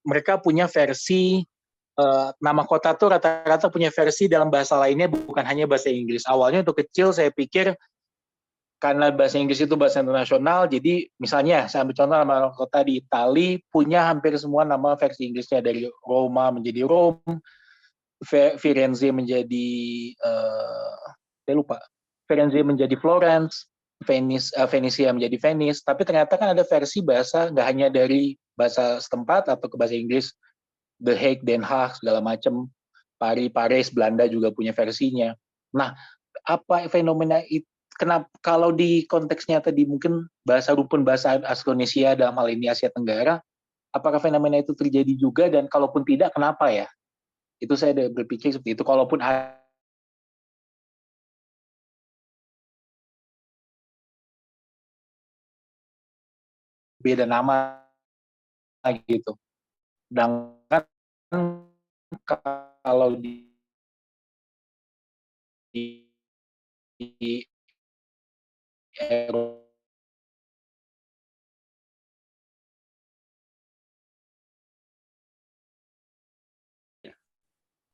mereka punya versi nama kota tuh rata-rata punya versi dalam bahasa lainnya bukan hanya bahasa Inggris. Awalnya untuk kecil saya pikir karena bahasa Inggris itu bahasa internasional, jadi misalnya saya ambil contoh nama kota di Itali punya hampir semua nama versi Inggrisnya dari Roma menjadi Rome, Firenze menjadi saya lupa, Firenze menjadi Florence, Venesia menjadi Venice, tapi ternyata kan ada versi bahasa nggak hanya dari bahasa setempat atau ke bahasa Inggris, The Hague, Den Haag segala macam, Paris, Belanda juga punya versinya. Nah, apa fenomena itu? Kenapa kalau di konteksnya tadi mungkin bahasa rupun bahasa Austronesia dalam hal ini Asia Tenggara, apakah fenomena itu terjadi juga dan kalaupun tidak kenapa ya? Itu saya berpikir seperti itu. Kalaupun beda nama gitu. Sedangkan kalau di Eropa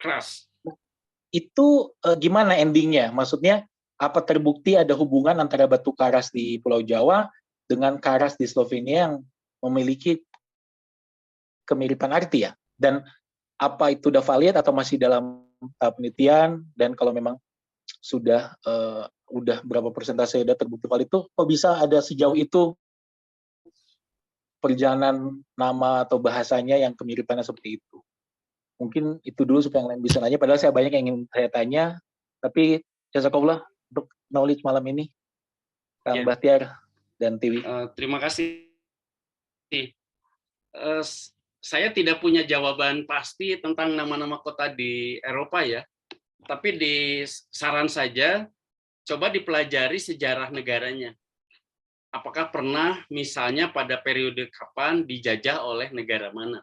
Keras. itu gimana endingnya? Maksudnya apa terbukti ada hubungan antara batu karas di Pulau Jawa dengan karas di Slovenia yang memiliki kemiripan arti ya? Dan apa itu udah valid atau masih dalam tahap penelitian? Dan kalau memang sudah udah berapa persentase udah terbukti valid itu, kok bisa ada sejauh itu perjalanan nama atau bahasanya yang kemiripannya seperti itu? Mungkin itu dulu supaya yang lain bisa nanya, padahal saya banyak yang ingin saya tanya, tapi jazakallah untuk knowledge malam ini, Kang Bahtiar dan Tiwi. Terima kasih. Saya tidak punya jawaban pasti tentang nama-nama kota di Eropa ya, tapi di saran saja, coba dipelajari sejarah negaranya. Apakah pernah misalnya pada periode kapan dijajah oleh negara mana?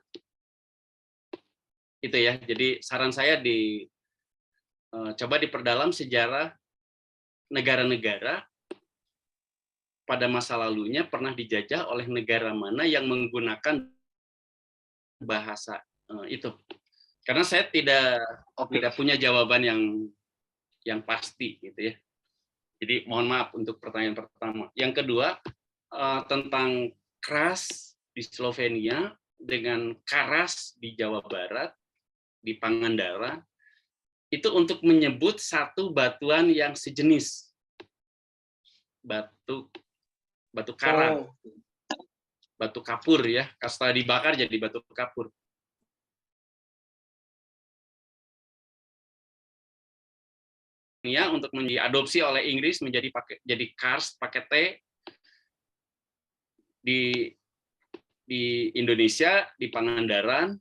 Itu ya. Jadi saran saya coba diperdalam sejarah negara-negara pada masa lalunya pernah dijajah oleh negara mana yang menggunakan bahasa itu. Karena saya tidak punya jawaban yang pasti gitu ya. Jadi mohon maaf untuk pertanyaan pertama. Yang kedua tentang keras di Slovenia dengan karas di Jawa Barat, di Pangandaran, itu untuk menyebut satu batuan yang sejenis. Batu karang. Batu kapur ya, setelah dibakar jadi batu kapur. Untuk diadopsi oleh Inggris jadi karst pakai T. Di Indonesia, di Pangandaran,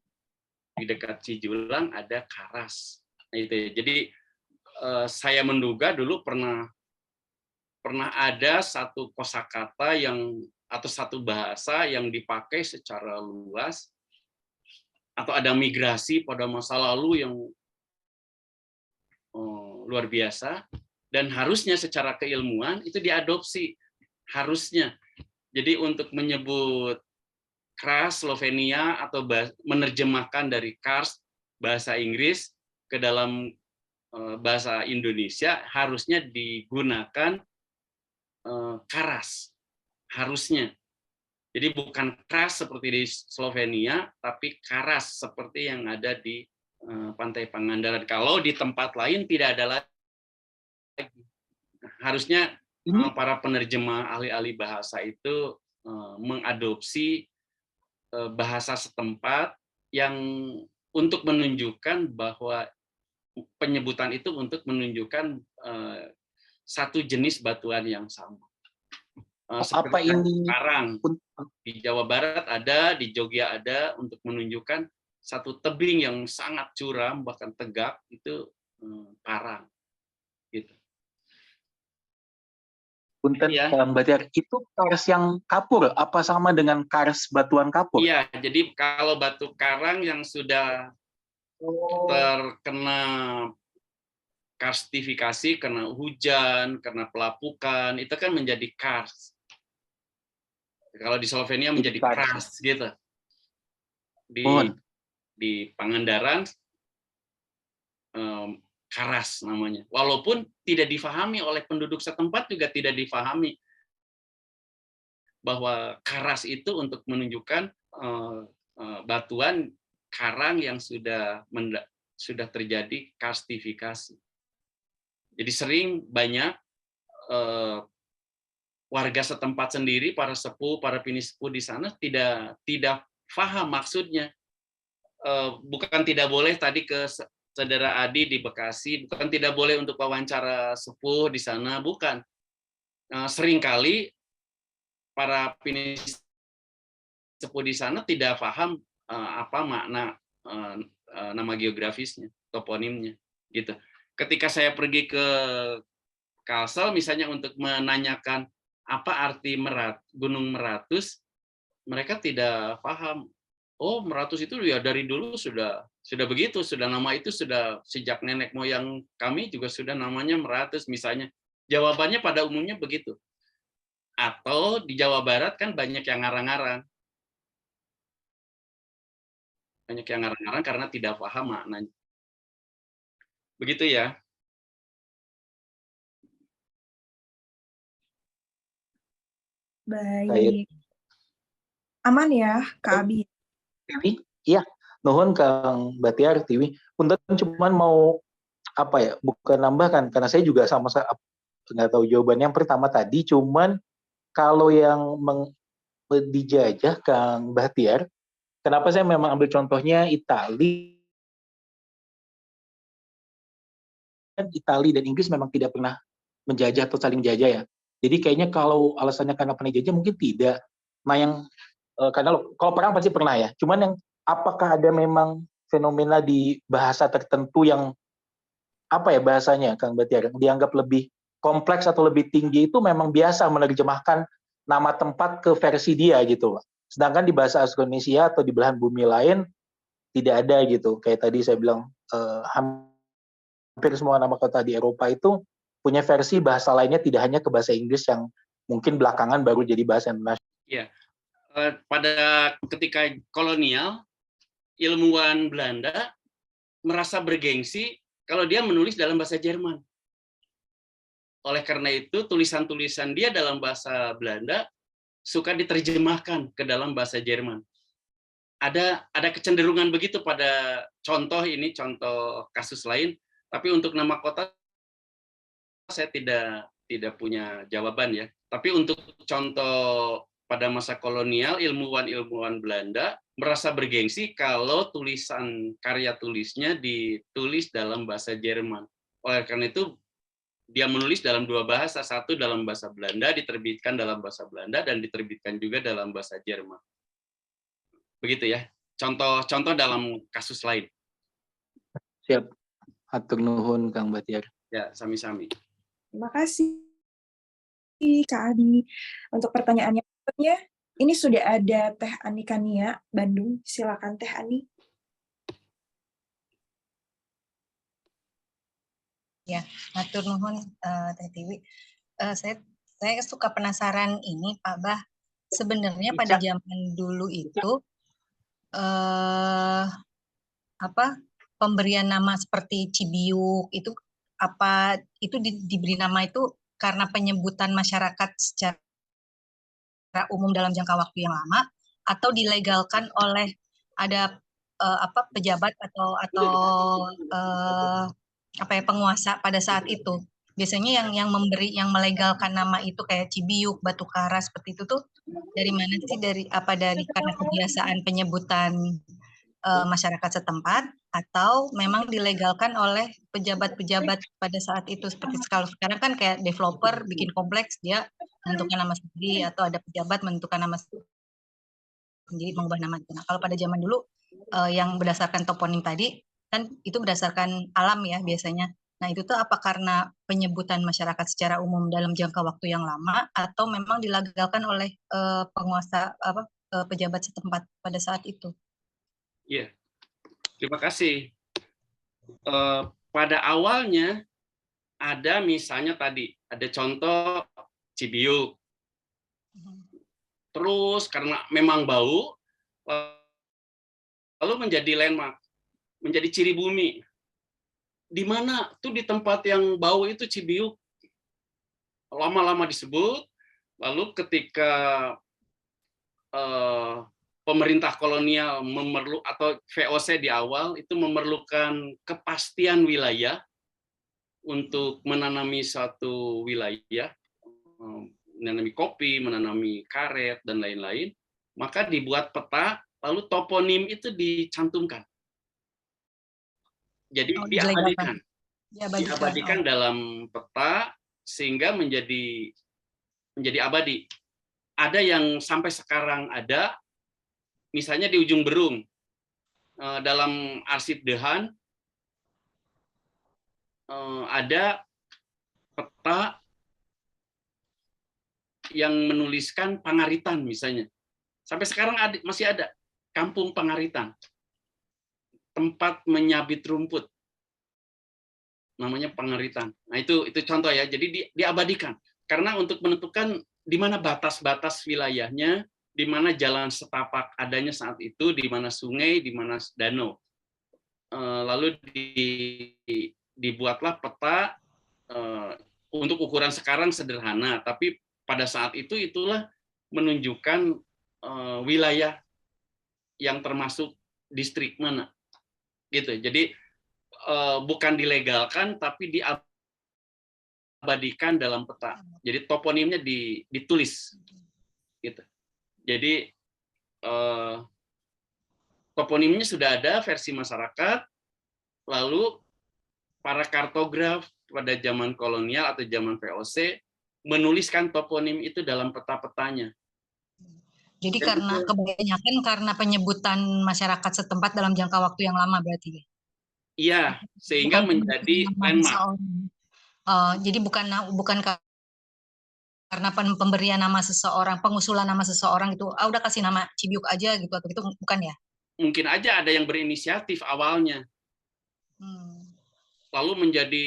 di dekat Cijulang ada karas. Nah, itu ya. Jadi saya menduga dulu pernah ada satu kosakata atau satu bahasa yang dipakai secara luas atau ada migrasi pada masa lalu yang luar biasa dan harusnya secara keilmuan itu diadopsi harusnya. Jadi untuk menyebut Kars Slovenia atau menerjemahkan dari Kars bahasa Inggris ke dalam bahasa Indonesia harusnya digunakan karas, harusnya. Jadi bukan keras seperti di Slovenia, tapi karas seperti yang ada di Pantai Pangandaran. Kalau di tempat lain tidak ada lagi. Harusnya para penerjemah ahli-ahli bahasa itu mengadopsi bahasa setempat yang untuk menunjukkan bahwa penyebutan itu untuk menunjukkan satu jenis batuan yang sama. Apa ini? Karang di Jawa Barat ada, di Jogja ada, untuk menunjukkan satu tebing yang sangat curam bahkan tegak itu karang. Gitu. Punten, Ya. Kang Bahtiar, itu kars yang kapur apa sama dengan kars batuan kapur? Iya, jadi kalau batu karang yang sudah terkena karstifikasi, kena hujan, kena pelapukan, itu kan menjadi kars. Kalau di Slovenia menjadi keras gitu. Di Pangandaran karas namanya. Walaupun tidak difahami oleh penduduk setempat, juga tidak difahami bahwa karas itu untuk menunjukkan batuan karang yang sudah terjadi karstifikasi. Jadi sering banyak warga setempat sendiri, para sepuh, para pinisepuh di sana tidak paham maksudnya. Bukan tidak boleh tadi ke Saudara Adi di Bekasi, bukan tidak boleh untuk wawancara sepuh di sana, bukan. Seringkali para pinisepuh di sana tidak paham apa makna nama geografisnya, toponimnya, gitu. Ketika saya pergi ke Kalsel misalnya untuk menanyakan apa arti Gunung Meratus, mereka tidak paham. Oh, Meratus itu ya dari dulu sudah begitu, sudah nama itu sudah sejak nenek moyang kami juga sudah namanya Meratus misalnya. Jawabannya pada umumnya begitu. Atau di Jawa Barat kan banyak yang ngarang-ngarang. Banyak yang ngarang-ngarang karena tidak paham maknanya. Begitu ya. Baik. Aman ya, Kak Abi? Iya, nuhun Kang Bahtiar, Tiwi. Punten cuman mau apa ya, bukan nambahkan, karena saya juga sama nggak tahu jawabannya yang pertama tadi, cuman kalau yang dijajah Kang Bahtiar, kenapa saya memang ambil contohnya Italia dan Inggris memang tidak pernah menjajah atau saling jajah ya. Jadi kayaknya kalau alasannya karena pernah jajah mungkin tidak. Nah yang karena kalau perang pasti pernah ya. Cuman yang apakah ada memang fenomena di bahasa tertentu yang apa ya bahasanya Kang Bahtiar yang dianggap lebih kompleks atau lebih tinggi itu memang biasa menerjemahkan nama tempat ke versi dia gitu. Sedangkan di bahasa Austronesia atau di belahan bumi lain tidak ada gitu. Kayak tadi saya bilang hampir semua nama kota di Eropa itu punya versi bahasa lainnya, tidak hanya ke bahasa Inggris yang mungkin belakangan baru jadi bahasa internasional. Iya. Pada ketika kolonial, ilmuwan Belanda merasa bergengsi kalau dia menulis dalam bahasa Jerman. Oleh karena itu, tulisan-tulisan dia dalam bahasa Belanda suka diterjemahkan ke dalam bahasa Jerman. Ada kecenderungan begitu pada contoh kasus lain, tapi untuk nama kota saya tidak punya jawaban ya. Tapi untuk contoh pada masa kolonial, ilmuwan Belanda merasa bergengsi kalau karya tulisnya ditulis dalam bahasa Jerman. Oleh karena itu, dia menulis dalam dua bahasa, satu dalam bahasa Belanda, diterbitkan dalam bahasa Belanda, dan diterbitkan juga dalam bahasa Jerman. Begitu ya, contoh dalam kasus lain. Siap, hatur nuhun Kang Bahtiar. Ya, sami-sami. Terima kasih Kak Abi. Untuk pertanyaannya berikutnya, ini sudah ada Teh Ani Kania, Bandung. Silakan Teh Ani. Ya, hatur nuhun Teh Tiwi. Saya suka penasaran ini Pak Bah. Sebenarnya pada zaman dulu itu pemberian nama seperti Cibiuk itu diberi nama itu karena penyebutan masyarakat secara umum dalam jangka waktu yang lama, atau dilegalkan oleh ada pejabat atau penguasa pada saat itu. Biasanya yang melegalkan nama itu kayak Cibiuk, Batu Kara seperti itu tuh dari mana sih? Dari karena kebiasaan penyebutan masyarakat setempat, atau memang dilegalkan oleh pejabat-pejabat pada saat itu? Seperti kalau sekarang kan kayak developer bikin kompleks, dia menentukan nama sendiri, atau ada pejabat menentukan nama sendiri, mengubah nama. Nah, kalau pada zaman dulu yang berdasarkan toponim tadi kan itu berdasarkan alam ya biasanya. Nah, itu tuh apa karena penyebutan masyarakat secara umum dalam jangka waktu yang lama, atau memang dilegalkan oleh penguasa pejabat setempat pada saat itu? Iya, terima kasih. Pada awalnya ada misalnya tadi, ada contoh Cibiuk. Terus karena memang bau, lalu menjadi landmark, menjadi ciri bumi. Di mana tuh di tempat yang bau itu Cibiuk. Lama-lama disebut, lalu ketika pemerintah kolonial atau VOC di awal itu memerlukan kepastian wilayah untuk menanami suatu wilayah, menanami kopi, menanami karet dan lain-lain, maka dibuat peta, lalu toponim itu dicantumkan. Jadi diabadikan dalam peta sehingga menjadi abadi. Ada yang sampai sekarang ada. Misalnya di ujung Berung, dalam arsip Dehan, ada peta yang menuliskan Pangaritan misalnya. Sampai sekarang masih ada, Kampung Pangaritan. Tempat menyabit rumput. Namanya Pangaritan. Nah, itu contoh ya, jadi diabadikan. Karena untuk menentukan di mana batas-batas wilayahnya, di mana jalan setapak adanya saat itu, di mana sungai, di mana danau. Lalu dibuatlah peta untuk ukuran sekarang sederhana, tapi pada saat itu itulah menunjukkan wilayah yang termasuk distrik mana. Gitu. Jadi bukan dilegalkan, tapi diabadikan dalam peta. Jadi toponimnya ditulis. Gitu. Jadi toponimnya sudah ada versi masyarakat, lalu para kartograf pada zaman kolonial atau zaman VOC menuliskan toponim itu dalam peta-petanya. Jadi kebanyakan karena penyebutan masyarakat setempat dalam jangka waktu yang lama berarti ya? Iya, sehingga menjadi landmark. Jadi bukan karena pemberian nama seseorang, pengusulan nama seseorang itu, udah kasih nama Cibiuk aja gitu, atau gitu, bukan ya? Mungkin aja ada yang berinisiatif awalnya, lalu menjadi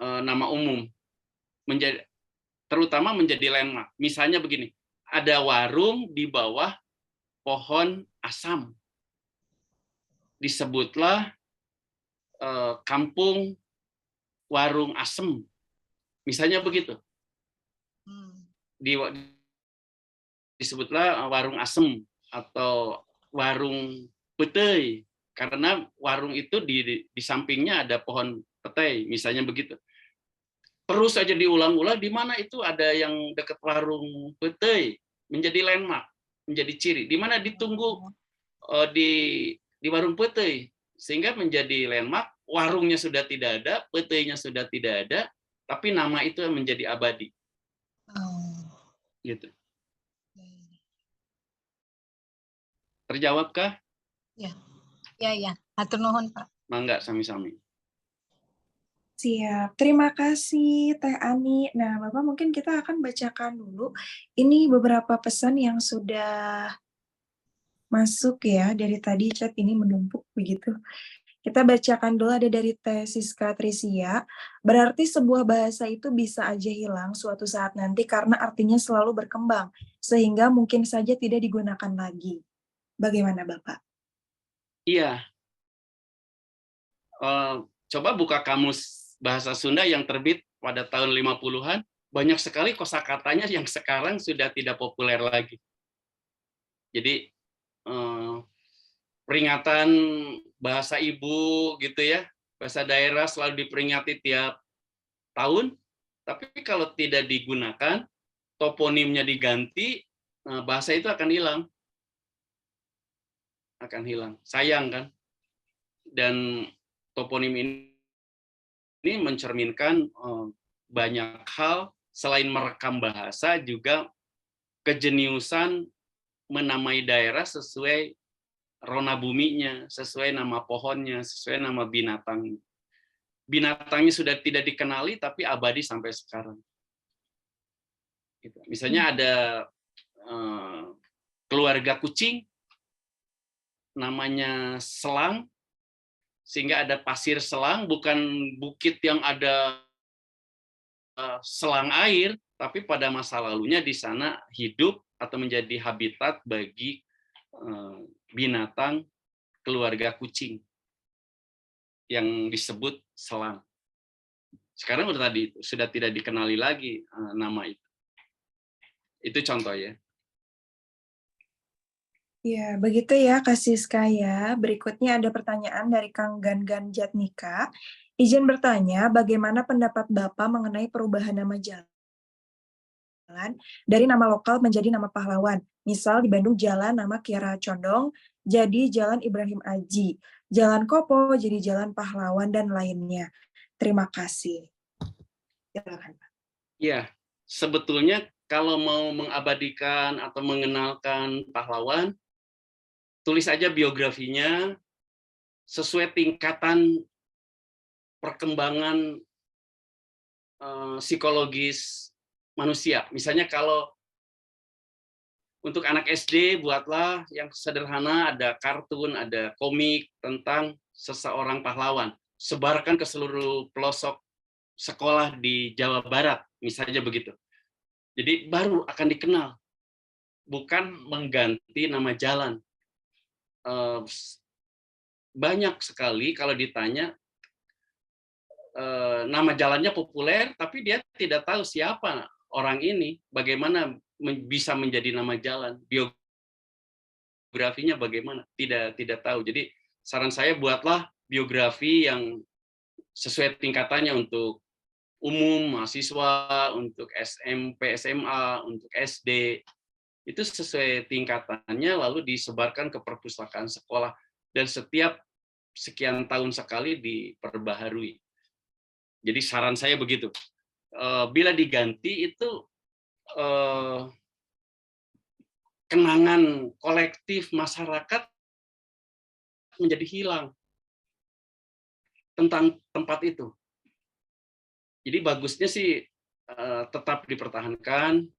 nama umum, terutama menjadi landmark. Misalnya begini, ada warung di bawah pohon asam, disebutlah Kampung Warung Asem, misalnya begitu. Disebutlah warung asem atau warung petai, karena warung itu di sampingnya ada pohon petai, misalnya begitu. Terus saja diulang-ulang, di mana itu ada yang dekat warung petai, menjadi landmark, menjadi ciri, di mana ditunggu di warung petai, sehingga menjadi landmark. Warungnya sudah tidak ada, petainya sudah tidak ada, tapi nama itu menjadi abadi. Gitu. Terjawabkah? Ya. Hatur nuhun, Pak. Mangga sami-sami. Siap. Terima kasih Teh Ani. Nah, Bapak mungkin kita akan bacakan dulu. Ini beberapa pesan yang sudah masuk ya, dari tadi chat ini menumpuk begitu. Kita bacakan dulu, ada dari Teh Siska Trisia. Berarti sebuah bahasa itu bisa aja hilang suatu saat nanti karena artinya selalu berkembang, sehingga mungkin saja tidak digunakan lagi. Bagaimana Bapak? Iya. Coba buka kamus bahasa Sunda yang terbit pada tahun 50-an, banyak sekali kosakatanya yang sekarang sudah tidak populer lagi. Jadi peringatan bahasa ibu gitu ya, bahasa daerah selalu diperingati tiap tahun, tapi kalau tidak digunakan, toponimnya diganti, bahasa itu akan hilang. Akan hilang. Sayang kan? Dan toponim ini mencerminkan banyak hal, selain merekam bahasa, juga kejeniusan menamai daerah sesuai rona buminya, sesuai nama pohonnya, sesuai nama binatang. Binatangnya sudah tidak dikenali, tapi abadi sampai sekarang. Misalnya ada keluarga kucing, namanya Selang, sehingga ada pasir selang, bukan bukit yang ada selang air, tapi pada masa lalunya di sana hidup atau menjadi habitat bagi binatang keluarga kucing yang disebut selang. Sekarang sudah tidak dikenali lagi nama itu. Itu contoh ya. Ya, begitu ya Kak Siska ya. Berikutnya ada pertanyaan dari Kang Gangan Jatnika. Izin bertanya, bagaimana pendapat Bapak mengenai perubahan nama jalan dari nama lokal menjadi nama pahlawan? Misal di Bandung jalan nama Kiara Condong jadi Jalan Ibrahim Aji, Jalan Kopo jadi Jalan Pahlawan, dan lainnya. Terima kasih. Silakan Pak. Ya, sebetulnya kalau mau mengabadikan atau mengenalkan pahlawan, tulis aja biografinya sesuai tingkatan perkembangan psikologis manusia. Misalnya kalau untuk anak SD, buatlah yang sederhana, ada kartun, ada komik tentang seseorang pahlawan. Sebarkan ke seluruh pelosok sekolah di Jawa Barat, misalnya begitu. Jadi baru akan dikenal, bukan mengganti nama jalan. Banyak sekali kalau ditanya, nama jalannya populer, tapi dia tidak tahu siapa orang ini, bagaimana bisa menjadi nama jalan, biografinya bagaimana, tidak tahu. Jadi saran saya, buatlah biografi yang sesuai tingkatannya untuk umum, mahasiswa, untuk SMP, SMA, untuk SD, itu sesuai tingkatannya, lalu disebarkan ke perpustakaan sekolah, dan setiap sekian tahun sekali diperbaharui. Jadi saran saya begitu. Bila diganti itu kenangan kolektif masyarakat menjadi hilang tentang tempat itu. Jadi bagusnya sih tetap dipertahankan.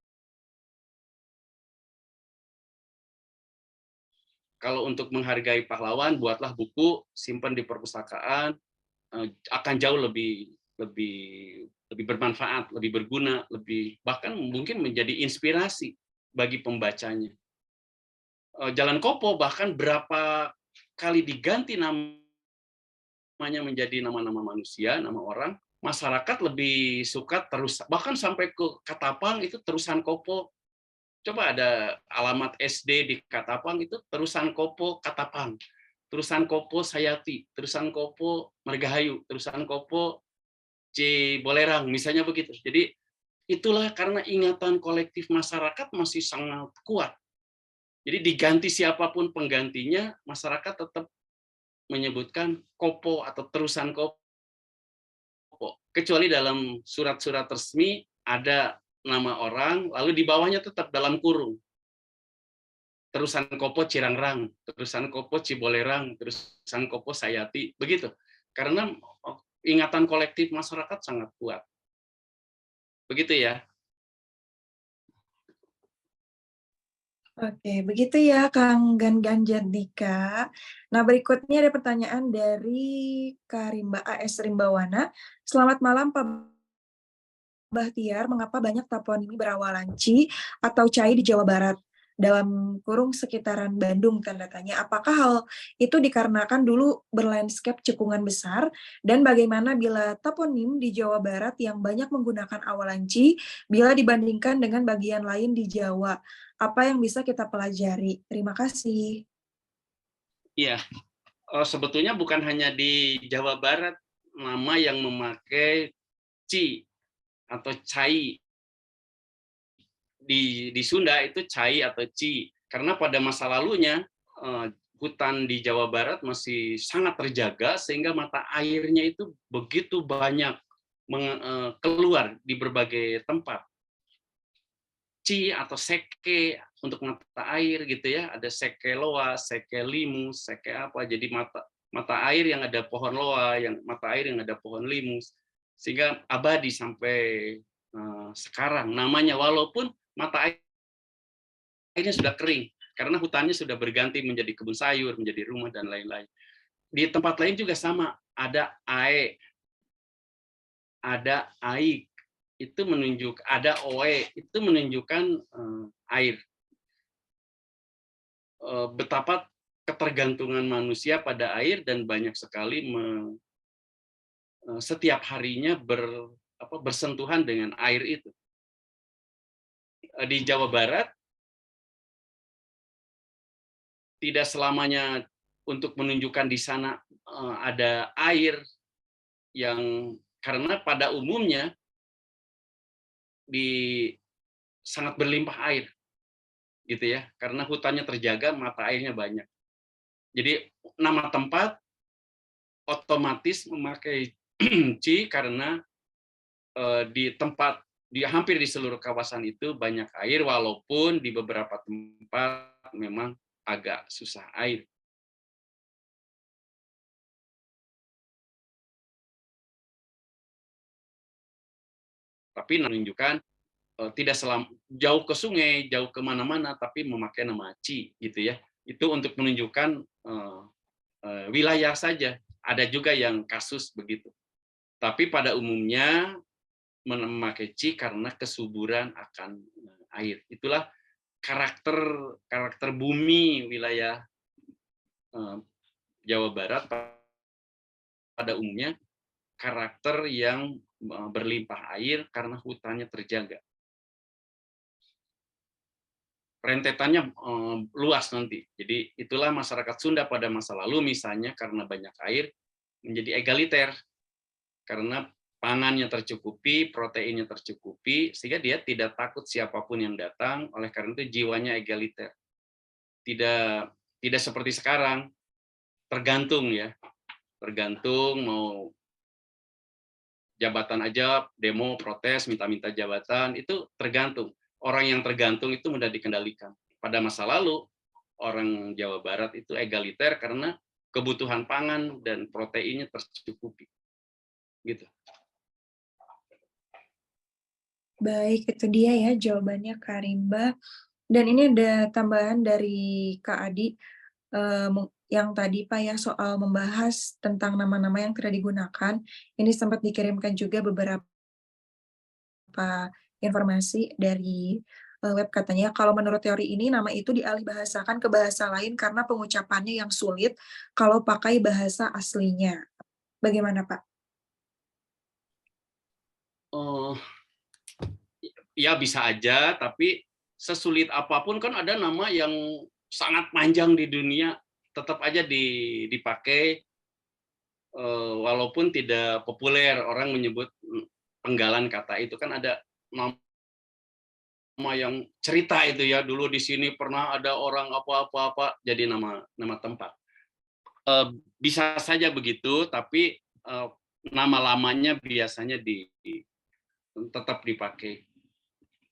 Kalau untuk menghargai pahlawan, buatlah buku, simpan di perpustakaan, akan jauh lebih bermanfaat, lebih berguna, bahkan mungkin menjadi inspirasi bagi pembacanya. Jalan Kopo bahkan berapa kali diganti namanya menjadi nama-nama manusia, nama orang, masyarakat lebih suka terus, bahkan sampai ke Katapang itu terusan Kopo. Coba ada alamat SD di Katapang, itu terusan Kopo Katapang, terusan Kopo Sayati, terusan Kopo Margahayu, terusan Kopo Cibolerang, misalnya begitu. Jadi itulah karena ingatan kolektif masyarakat masih sangat kuat. Jadi diganti siapapun penggantinya, masyarakat tetap menyebutkan Kopo atau terusan Kopo. Kecuali dalam surat-surat resmi ada nama orang, lalu di bawahnya tetap dalam kurung. Terusan Kopo Cirangrang, terusan Kopo Cibolerang, terusan Kopo Sayati, begitu. Karena ingatan kolektif masyarakat sangat kuat. Begitu ya. Oke, begitu ya Kang Gangan Jatnika. Nah, berikutnya ada pertanyaan dari Karimba AS Rimbawana. Selamat malam Pak Bahtiar, mengapa banyak toponimi berawal lanci atau cai di Jawa Barat? dalam kurung sekitaran Bandung tanda tanya. Apakah hal itu dikarenakan dulu berlandscape cekungan besar dan bagaimana bila toponim di Jawa Barat yang banyak menggunakan awalan ci bila dibandingkan dengan bagian lain di Jawa? Apa yang bisa kita pelajari? Terima kasih. Iya, sebetulnya bukan hanya di Jawa Barat nama yang memakai ci atau cai. Di Sunda itu cai atau ci, karena pada masa lalunya hutan di Jawa Barat masih sangat terjaga sehingga mata airnya itu begitu banyak keluar di berbagai tempat. Ci atau seke untuk mata air gitu ya, ada seke loa, seke limu, seke apa, jadi mata air yang ada pohon loa, yang mata air yang ada pohon limus, sehingga abadi sampai sekarang namanya, walaupun mata airnya sudah kering karena hutannya sudah berganti menjadi kebun sayur, menjadi rumah dan lain-lain. Di tempat lain juga sama, ada ae, ada aik, itu menunjuk, ada oe, itu menunjukkan air. Betapa ketergantungan manusia pada air dan banyak sekali setiap harinya bersentuhan dengan air itu. Di Jawa Barat tidak selamanya untuk menunjukkan di sana ada air yang, karena pada umumnya sangat berlimpah air gitu ya, karena hutannya terjaga, mata airnya banyak. Jadi nama tempat otomatis memakai ci karena hampir di seluruh kawasan itu banyak air, walaupun di beberapa tempat memang agak susah air. Tapi menunjukkan tidak jauh ke sungai, jauh kemana-mana, tapi memakai nama ci gitu ya. Itu untuk menunjukkan wilayah saja. Ada juga yang kasus begitu. Tapi pada umumnya memakai ci karena kesuburan akan air. Itulah karakter bumi wilayah Jawa Barat pada umumnya, karakter yang berlimpah air karena hutannya terjaga. Rentetannya luas nanti. Jadi itulah masyarakat Sunda pada masa lalu misalnya, karena banyak air menjadi egaliter. Karena pangannya tercukupi, proteinnya tercukupi, sehingga dia tidak takut siapapun yang datang, oleh karena itu jiwanya egaliter. Tidak seperti sekarang, tergantung ya. Tergantung mau jabatan aja, demo, protes, minta jabatan, itu tergantung. Orang yang tergantung itu mudah dikendalikan. Pada masa lalu, orang Jawa Barat itu egaliter karena kebutuhan pangan dan proteinnya tercukupi. Gitu. Baik, itu dia ya jawabannya Kak Rimba. Dan ini ada tambahan dari Kak Adi, yang tadi Pak ya soal membahas tentang nama-nama yang tidak digunakan. Ini sempat dikirimkan juga beberapa informasi dari web, katanya kalau menurut teori ini nama itu dialih bahasakan ke bahasa lain karena pengucapannya yang sulit kalau pakai bahasa aslinya. Bagaimana Pak? Ya bisa aja, tapi sesulit apapun kan ada nama yang sangat panjang di dunia, tetap aja dipakai walaupun tidak populer. Orang menyebut penggalan kata itu kan ada nama yang cerita itu ya, dulu di sini pernah ada orang apa-apa, jadi nama tempat. Bisa saja begitu, tapi nama lamanya biasanya tetap dipakai,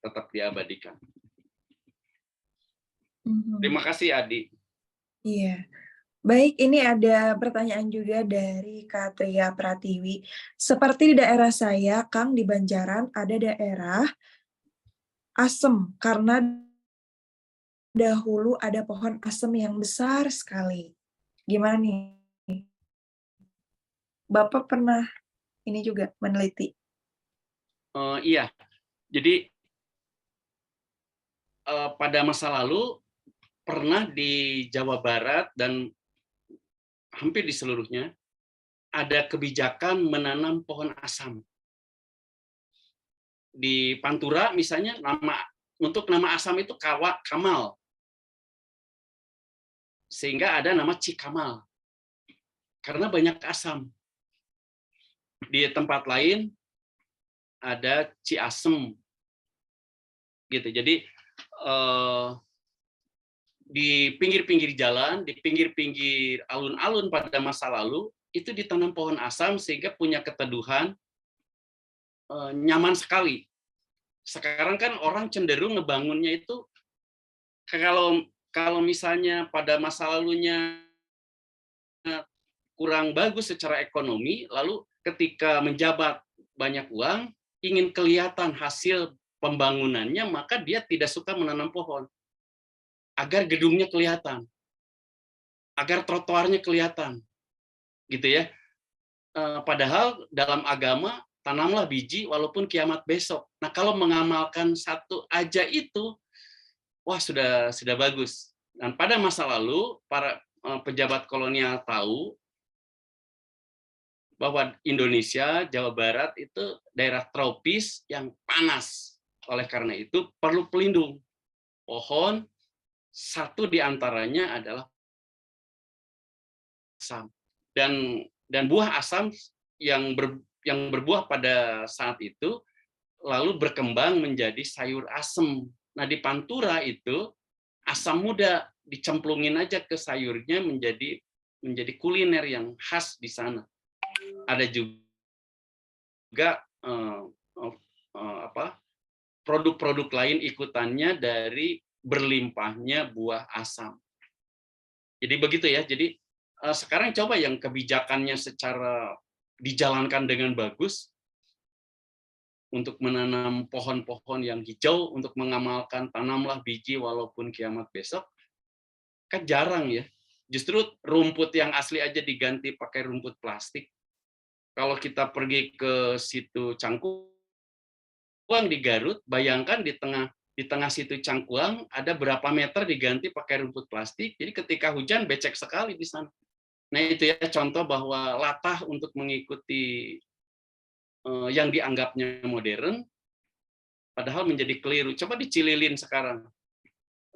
tetap diabadikan. Terima kasih Adi. Iya. Baik, ini ada pertanyaan juga dari Katria Pratiwi. Seperti di daerah saya, Kang, di Banjaran ada daerah asem karena dahulu ada pohon asem yang besar sekali. Gimana nih? Bapak pernah ini juga meneliti? Iya, jadi pada masa lalu pernah di Jawa Barat dan hampir di seluruhnya ada kebijakan menanam pohon asam. Di Pantura misalnya untuk nama asam itu Kamal. Sehingga ada nama Cikamal. Karena banyak asam. Di tempat lain ada Ciasem. Gitu. Jadi di pinggir-pinggir jalan, di pinggir-pinggir alun-alun pada masa lalu, itu ditanam pohon asam sehingga punya keteduhan, nyaman sekali. Sekarang kan orang cenderung ngebangunnya itu, kalau misalnya pada masa lalunya kurang bagus secara ekonomi, lalu ketika menjabat banyak uang, ingin kelihatan hasil pembangunannya, maka dia tidak suka menanam pohon. Agar gedungnya kelihatan, agar trotoarnya kelihatan, gitu ya. Padahal dalam agama tanamlah biji walaupun kiamat besok. Nah kalau mengamalkan satu aja itu, wah sudah bagus. Dan pada masa lalu para pejabat kolonial tahu bahwa Indonesia, Jawa Barat itu daerah tropis yang panas. Oleh karena itu perlu pelindung. Pohon satu di antaranya adalah asam. Dan buah asam yang berbuah pada saat itu lalu berkembang menjadi sayur asem. Nah, di Pantura itu asam muda dicemplungin aja ke sayurnya menjadi kuliner yang khas di sana. Ada juga produk-produk lain ikutannya dari berlimpahnya buah asam. Jadi begitu ya. Jadi sekarang coba yang kebijakannya secara dijalankan dengan bagus untuk menanam pohon-pohon yang hijau, untuk mengamalkan tanamlah biji walaupun kiamat besok, kan jarang ya. Justru rumput yang asli aja diganti pakai rumput plastik. Kalau kita pergi ke situ Cangkuang di Garut, bayangkan di tengah situ Cangkuang ada berapa meter diganti pakai rumput plastik. Jadi ketika hujan becek sekali di sana. Nah itu ya contoh bahwa latah untuk mengikuti yang dianggapnya modern, padahal menjadi keliru. Coba dicililin sekarang.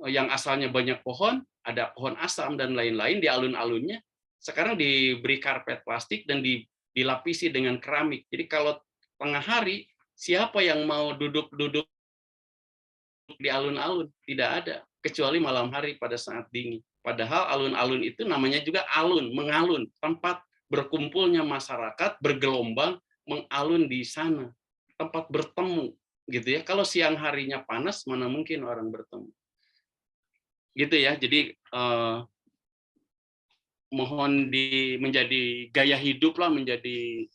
Yang asalnya banyak pohon, ada pohon asam dan lain-lain di alun-alunnya, sekarang diberi karpet plastik dan dilapisi dengan keramik. Jadi kalau tengah hari, siapa yang mau duduk-duduk di alun-alun? Tidak ada, kecuali malam hari pada saat dingin. Padahal alun-alun itu namanya juga alun, mengalun, tempat berkumpulnya masyarakat bergelombang mengalun di sana, tempat bertemu, gitu ya. Kalau siang harinya panas, mana mungkin orang bertemu, gitu ya. Jadi mohon menjadi gaya hidup lah, menjadi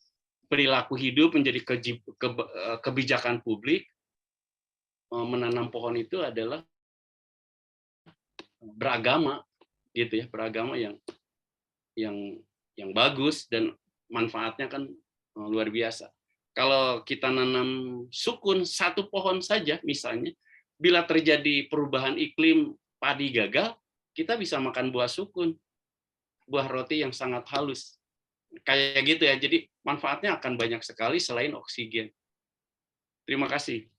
perilaku hidup, menjadi kebijakan publik. Menanam pohon itu adalah beragama, gitu ya, beragama yang bagus dan manfaatnya kan luar biasa. Kalau kita nanam sukun satu pohon saja misalnya, bila terjadi perubahan iklim padi gagal, kita bisa makan buah sukun, buah roti yang sangat halus. Kayak gitu ya. Jadi manfaatnya akan banyak sekali selain oksigen. Terima kasih.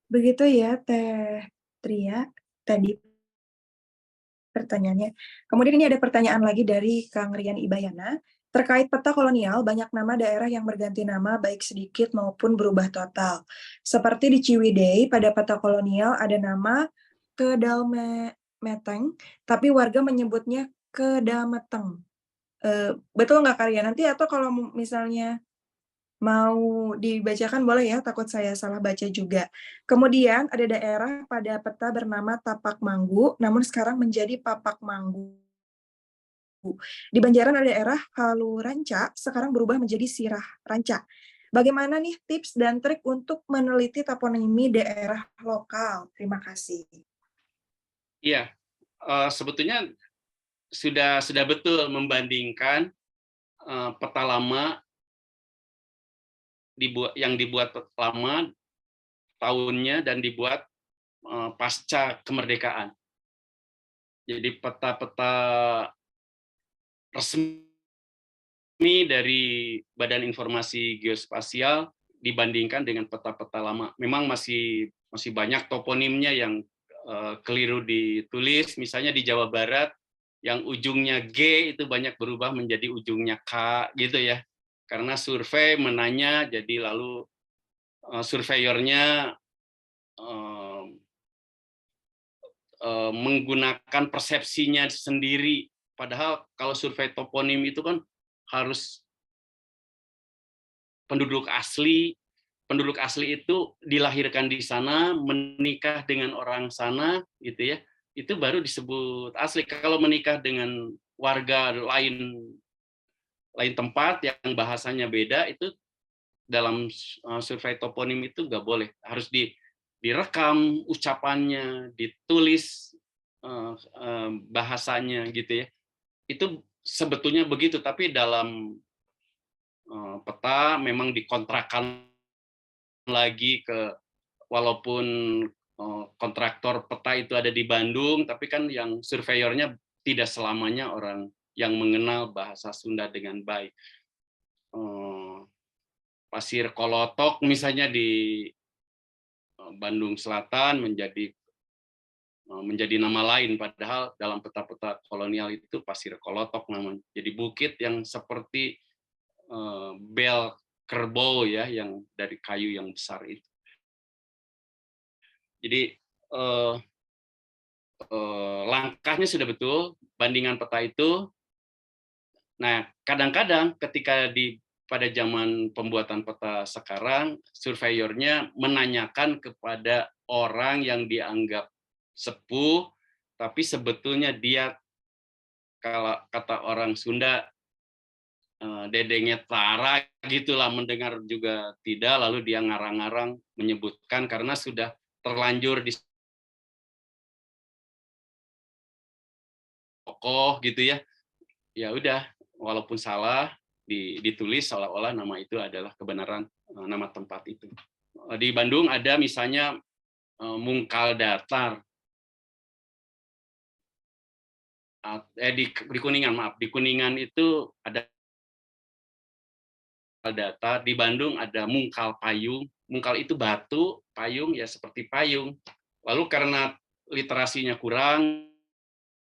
Begitu ya, Teh Tria, tadi pertanyaannya. Kemudian ini ada pertanyaan lagi dari Kang Rian Ibayana. Terkait peta kolonial, banyak nama daerah yang berganti nama baik sedikit maupun berubah total. Seperti di Ciwidey, pada peta kolonial ada nama Kedalmeteng, tapi warga menyebutnya Kedameteng. Betul nggak Karya? Nanti atau kalau misalnya mau dibacakan boleh ya, takut saya salah baca juga. Kemudian ada daerah pada peta bernama Tapak Manggu, namun sekarang menjadi Papak Manggu. Di Banjaran ada daerah Halu Ranca, sekarang berubah menjadi Sirah Ranca. Bagaimana nih tips dan trik untuk meneliti toponimi daerah lokal? Terima kasih. Iya, sebetulnya sudah betul membandingkan peta lama yang dibuat lama tahunnya dan dibuat pasca kemerdekaan. Jadi peta-peta resmi dari Badan Informasi Geospasial dibandingkan dengan peta-peta lama. Memang masih banyak toponimnya yang keliru ditulis. Misalnya di Jawa Barat yang ujungnya G itu banyak berubah menjadi ujungnya K gitu ya. Karena survei menanya, jadi lalu surveyornya menggunakan persepsinya sendiri. Padahal kalau survei toponim itu kan harus penduduk asli itu dilahirkan di sana, menikah dengan orang sana, gitu ya. Itu baru disebut asli. Kalau menikah dengan warga lain tempat yang bahasanya beda, itu dalam survei toponim itu nggak boleh. Harus direkam ucapannya, ditulis bahasanya, gitu ya. Itu sebetulnya begitu, tapi dalam peta memang dikontrakkan lagi walaupun kontraktor peta itu ada di Bandung, tapi kan yang surveyornya tidak selamanya orang yang mengenal bahasa Sunda dengan baik. Pasir Kolotok misalnya di Bandung Selatan menjadi nama lain, padahal dalam peta-peta kolonial itu Pasir Kolotok namanya. Jadi bukit yang seperti bel kerbau ya, yang dari kayu yang besar itu. Jadi langkahnya sudah betul, bandingan peta itu. Nah, kadang-kadang ketika pada zaman pembuatan peta sekarang, surveyornya menanyakan kepada orang yang dianggap sepuh, tapi sebetulnya dia, kalau kata orang Sunda, dedengnya tara gitulah, mendengar juga tidak, lalu dia ngarang-ngarang menyebutkan karena sudah terlanjur di tokoh gitu ya. Ya udah, walaupun salah ditulis seolah-olah nama itu adalah kebenaran nama tempat itu. Di Bandung ada misalnya Mungkal Datar. Di Kuningan, maaf, di Kuningan itu ada Datar, di Bandung ada Mungkal Payung. Mungkal itu batu, payung ya seperti payung. Lalu karena literasinya kurang,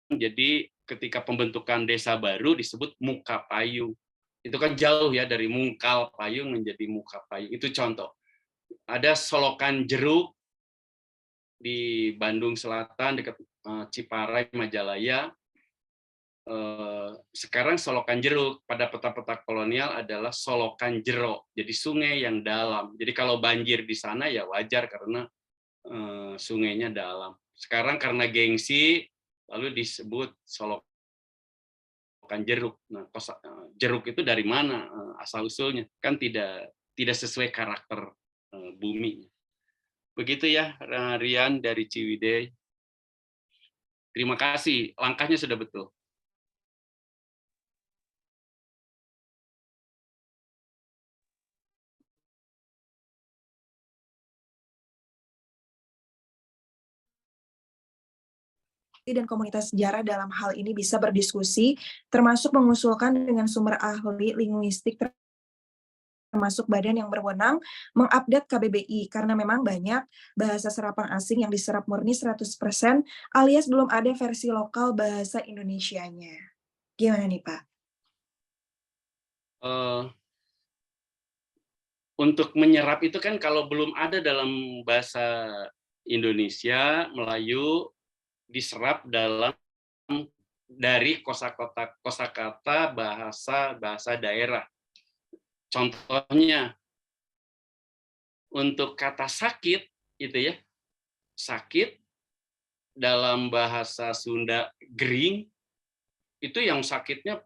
jadi ketika pembentukan desa baru disebut Muka Payung. Itu kan jauh ya dari Mungkal Payung menjadi Muka Payung. Itu contoh. Ada Solokan Jeruk di Bandung Selatan dekat Ciparai, Majalaya. Sekarang Solokan Jeruk pada peta-peta kolonial adalah Solokan Jero. Jadi sungai yang dalam. Jadi kalau banjir di sana ya wajar karena sungainya dalam. Sekarang karena gengsi lalu disebut Solokan Jeruk. Nah, jeruk itu dari mana asal usulnya? Kan tidak sesuai karakter bumi. Begitu ya, Rian dari Ciwidey. Terima kasih, langkahnya sudah betul. Dan komunitas sejarah dalam hal ini bisa berdiskusi, termasuk mengusulkan dengan sumber ahli linguistik termasuk badan yang berwenang mengupdate KBBI karena memang banyak bahasa serapan asing yang diserap murni 100% alias belum ada versi lokal bahasa Indonesianya. Gimana nih, Pak? Untuk menyerap itu kan kalau belum ada dalam bahasa Indonesia, Melayu, diserap dari kosakata bahasa daerah. Contohnya untuk kata sakit itu ya, sakit dalam bahasa Sunda gering itu yang sakitnya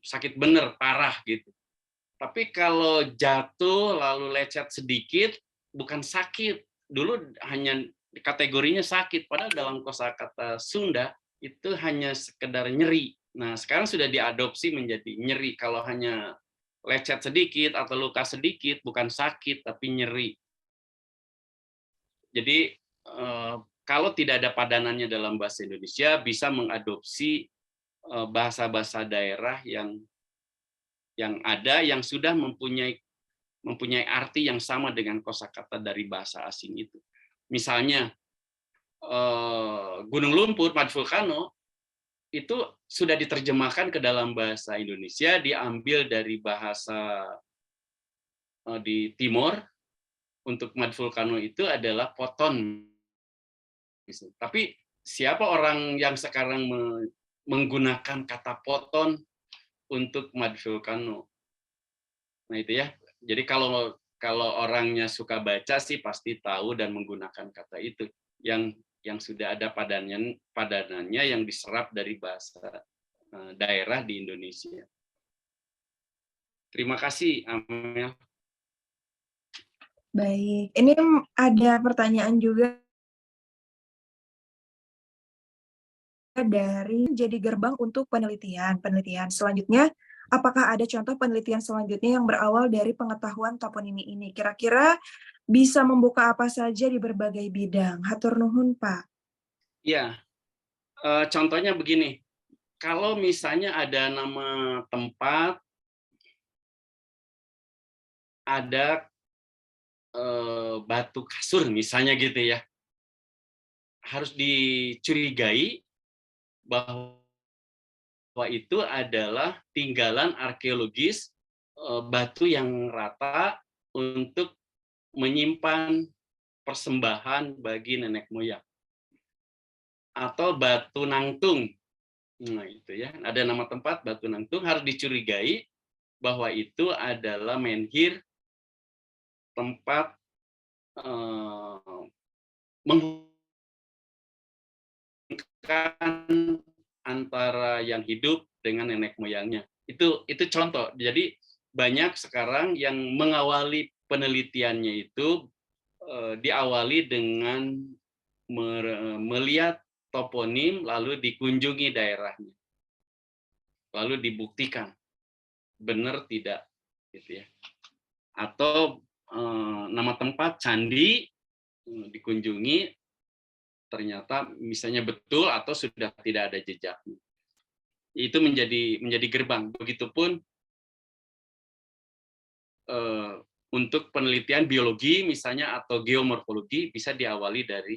sakit bener, parah gitu. Tapi kalau jatuh lalu lecet sedikit bukan sakit. Dulu hanya kategorinya sakit, padahal dalam kosakata Sunda itu hanya sekedar nyeri. Nah, sekarang sudah diadopsi menjadi nyeri. Kalau hanya lecet sedikit atau luka sedikit, bukan sakit, tapi nyeri. Jadi kalau tidak ada padanannya dalam bahasa Indonesia, bisa mengadopsi bahasa-bahasa daerah yang ada, yang sudah mempunyai arti yang sama dengan kosakata dari bahasa asing itu. Misalnya gunung lumpur, mud volcano, itu sudah diterjemahkan ke dalam bahasa Indonesia, diambil dari bahasa di Timor. Untuk mud volcano itu adalah poton. Tapi siapa orang yang sekarang menggunakan kata poton untuk mud volcano? Nah itu ya. Jadi kalau orangnya suka baca sih pasti tahu dan menggunakan kata itu yang sudah ada padanannya yang diserap dari bahasa daerah di Indonesia. Terima kasih, Amel. Baik, ini ada pertanyaan juga dari jadi gerbang untuk penelitian. Selanjutnya, apakah ada contoh penelitian selanjutnya yang berawal dari pengetahuan toponimi ini? Kira-kira bisa membuka apa saja di berbagai bidang? Hatur nuhun, Pak. Ya, contohnya begini. Kalau misalnya ada nama tempat, ada batu kasur misalnya gitu ya, harus dicurigai bahwa itu adalah tinggalan arkeologis batu yang rata untuk menyimpan persembahan bagi nenek moyang, atau batu nangtung. Nah itu ya, ada nama tempat batu nangtung, harus dicurigai bahwa itu adalah menhir tempat menghubungkan antara yang hidup dengan nenek moyangnya. Itu contoh. Jadi banyak sekarang yang mengawali penelitiannya itu diawali dengan melihat toponim lalu dikunjungi daerahnya. Lalu dibuktikan benar tidak gitu ya. Atau nama tempat candi dikunjungi ternyata misalnya betul atau sudah tidak ada jejaknya. Itu menjadi gerbang. Begitupun untuk penelitian biologi misalnya atau geomorfologi bisa diawali dari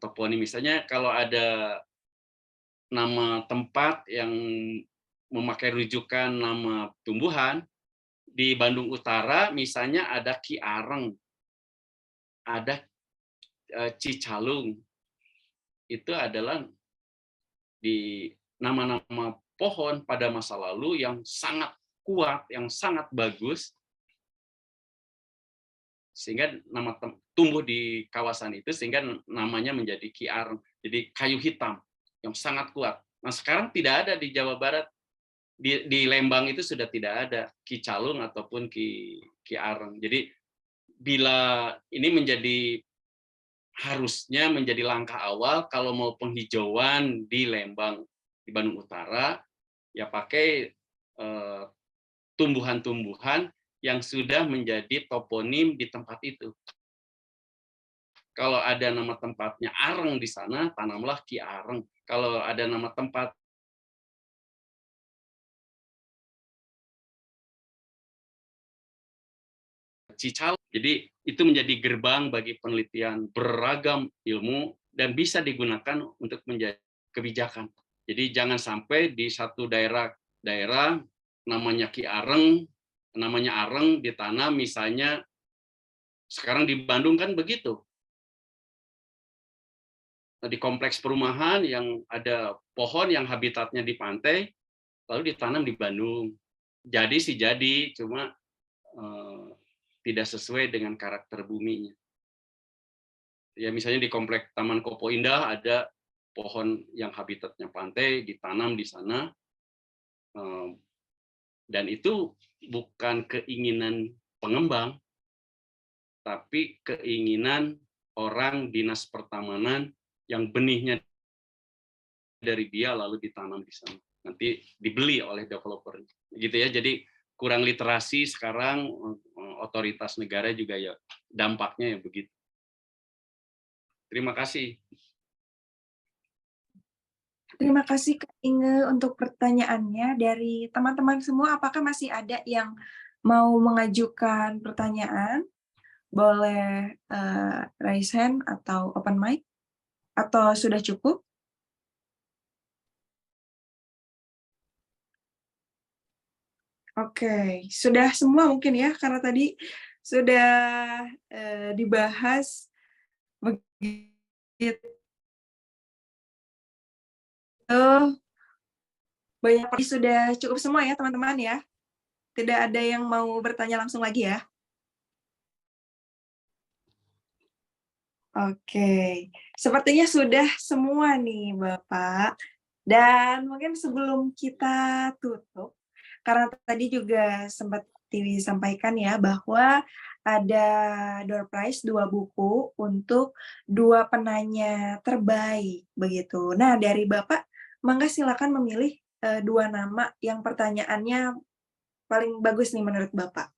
toponim. Misalnya kalau ada nama tempat yang memakai rujukan nama tumbuhan, di Bandung Utara misalnya ada Ki Areng, ada Cicalung. Itu adalah di nama-nama pohon pada masa lalu yang sangat kuat, yang sangat bagus, sehingga nama tumbuh di kawasan itu sehingga namanya menjadi Ki Areng. Jadi kayu hitam yang sangat kuat. Nah sekarang tidak ada di Jawa Barat, di Lembang itu sudah tidak ada Ki Calung ataupun Ki Areng. Jadi bila ini harusnya menjadi langkah awal kalau mau penghijauan di Lembang, di Bandung Utara, ya pakai tumbuhan-tumbuhan yang sudah menjadi toponim di tempat itu. Kalau ada nama tempatnya Areng di sana, tanamlah Ki Areng. Kalau ada nama tempat Cicalung, jadi itu menjadi gerbang bagi penelitian beragam ilmu dan bisa digunakan untuk menjadi kebijakan. Jadi jangan sampai di satu daerah namanya Ki Areng, namanya Areng ditanam misalnya sekarang di Bandung kan begitu. Di kompleks perumahan yang ada pohon yang habitatnya di pantai, lalu ditanam di Bandung. Jadi sih jadi, cuma tidak sesuai dengan karakter buminya. Ya misalnya di kompleks Taman Kopo Indah ada pohon yang habitatnya pantai ditanam di sana, dan itu bukan keinginan pengembang, tapi keinginan orang dinas pertamanan yang benihnya dari dia lalu ditanam di sana. Nanti dibeli oleh developer. Gitu ya. Jadi kurang literasi sekarang otoritas negara juga ya dampaknya ya begitu. Terima kasih. Terima kasih Kak Inge untuk pertanyaannya. Dari teman-teman semua, apakah masih ada yang mau mengajukan pertanyaan? Boleh raise hand atau open mic? Atau sudah cukup? Oke, sudah semua mungkin ya, karena tadi sudah dibahas begitu banyak. Sudah cukup semua ya teman-teman ya. Tidak ada yang mau bertanya langsung lagi ya. Oke, sepertinya sudah semua nih Bapak. Dan mungkin sebelum kita tutup, karena tadi juga sempat disampaikan ya bahwa ada door prize 2 buku untuk 2 penanya terbaik begitu. Nah, dari Bapak, mangga silakan memilih 2 nama yang pertanyaannya paling bagus nih menurut Bapak.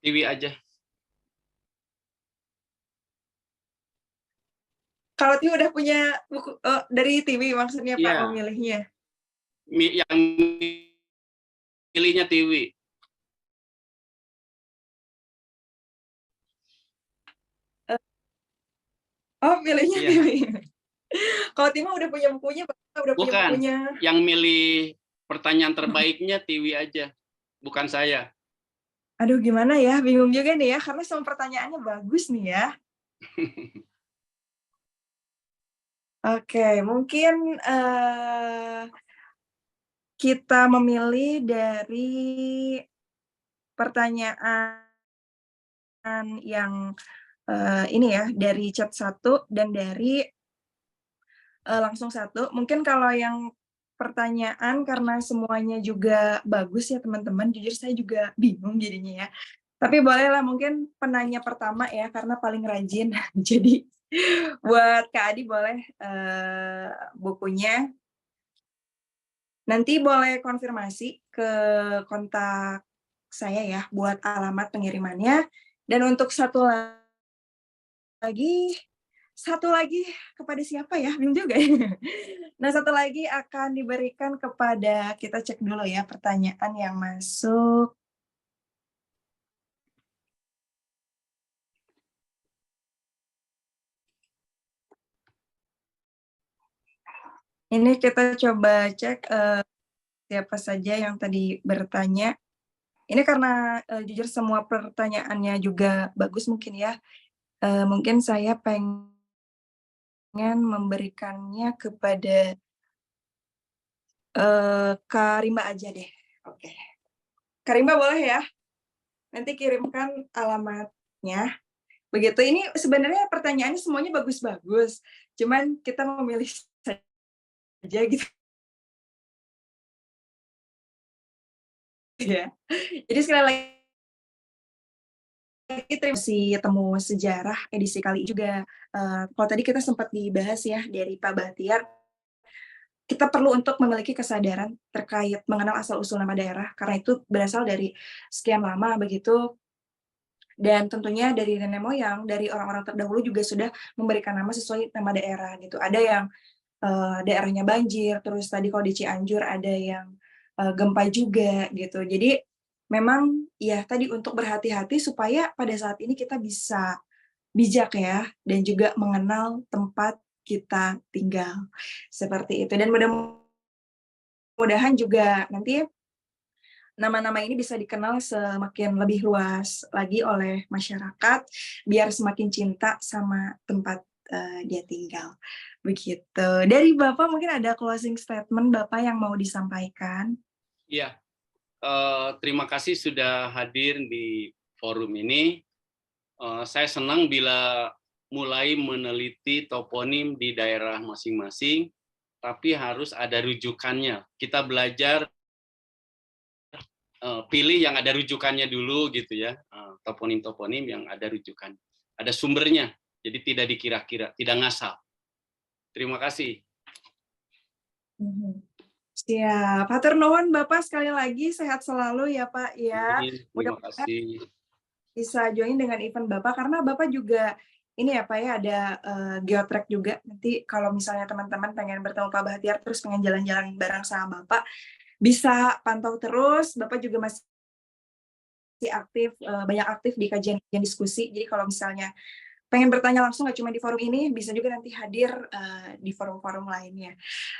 Tiwi aja. Kalau Tiwi udah punya buku dari Tiwi maksudnya Pak Iya. memilihnya. Yang pilihnya Tiwi. Oh, pilihnya Iya. Tiwi. Kalau Timo udah punya bukunya, Bapak udah punya Bukan. bukunya. Yang milih pertanyaan terbaiknya Tiwi aja, bukan saya. Aduh, gimana ya? Bingung juga nih ya, karena semua pertanyaannya bagus nih ya. Oke, mungkin kita memilih dari pertanyaan yang ini ya, dari chat 1 dan dari langsung 1. Mungkin kalau yang pertanyaan karena semuanya juga bagus ya teman-teman, jujur saya juga bingung jadinya ya. Tapi bolehlah mungkin penanya pertama ya, karena paling rajin. Jadi buat Kak Adi boleh bukunya. Nanti boleh konfirmasi ke kontak saya ya, buat alamat pengirimannya. Dan untuk satu lagi kepada siapa ya? Bingung juga ya. Nah, satu lagi akan diberikan kepada, kita cek dulu ya pertanyaan yang masuk. Ini kita coba cek siapa saja yang tadi bertanya. Ini karena jujur semua pertanyaannya juga bagus mungkin ya. Mungkin saya pengen memberikannya kepada Kak Rimba aja deh. Oke. Kak Rimba boleh ya? Nanti kirimkan alamatnya. Begitu, ini sebenarnya pertanyaannya semuanya bagus-bagus. Cuman kita memilih saja gitu ya. Jadi sekali lagi terima kasih Temu Sejarah edisi kali juga. Kalau tadi kita sempat dibahas ya dari Pak Bahtiar, kita perlu untuk memiliki kesadaran terkait mengenal asal-usul nama daerah, karena itu berasal dari sekian lama begitu. Dan tentunya dari nenek moyang, dari orang-orang terdahulu juga sudah memberikan nama sesuai nama daerah gitu. Ada yang daerahnya banjir, terus tadi kalau di Cianjur ada yang gempa juga gitu. Jadi memang ya tadi untuk berhati-hati supaya pada saat ini kita bisa bijak ya, dan juga mengenal tempat kita tinggal. Seperti itu. Dan mudah-mudahan juga nanti nama-nama ini bisa dikenal semakin lebih luas lagi oleh masyarakat, biar semakin cinta sama tempat dia tinggal. Begitu. Dari Bapak mungkin ada closing statement Bapak yang mau disampaikan? Iya. Terima kasih sudah hadir di forum ini. Saya senang bila mulai meneliti toponim di daerah masing-masing, tapi harus ada rujukannya. Kita belajar pilih yang ada rujukannya dulu gitu ya, toponim-toponim yang ada rujukan, ada sumbernya, jadi tidak dikira-kira, tidak ngasal. Terima kasih. Siap. Hatur nuhun Bapak sekali lagi, sehat selalu ya Pak ya. Terima kasih. bisa join dengan event Bapak karena Bapak juga ini ya Pak ya ada geotrack juga. Nanti kalau misalnya teman-teman pengen bertemu Pak Bahtiar terus pengen jalan-jalan bareng sama Bapak, bisa pantau terus. Bapak juga masih aktif, banyak aktif di kajian diskusi. Jadi kalau misalnya pengen bertanya langsung nggak cuma di forum ini, bisa juga nanti hadir di forum-forum lainnya.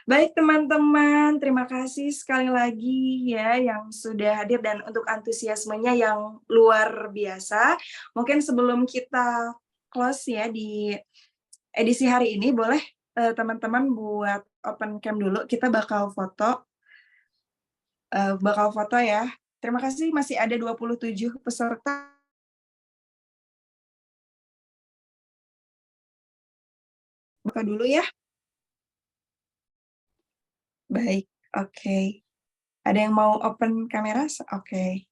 Baik teman-teman, terima kasih sekali lagi ya yang sudah hadir dan untuk antusiasmenya yang luar biasa. Mungkin sebelum kita close ya di edisi hari ini, boleh teman-teman buat open cam dulu, kita bakal foto ya. Terima kasih masih ada 27 peserta. Buka dulu ya. Baik, oke. Ada yang mau open kamera? Oke.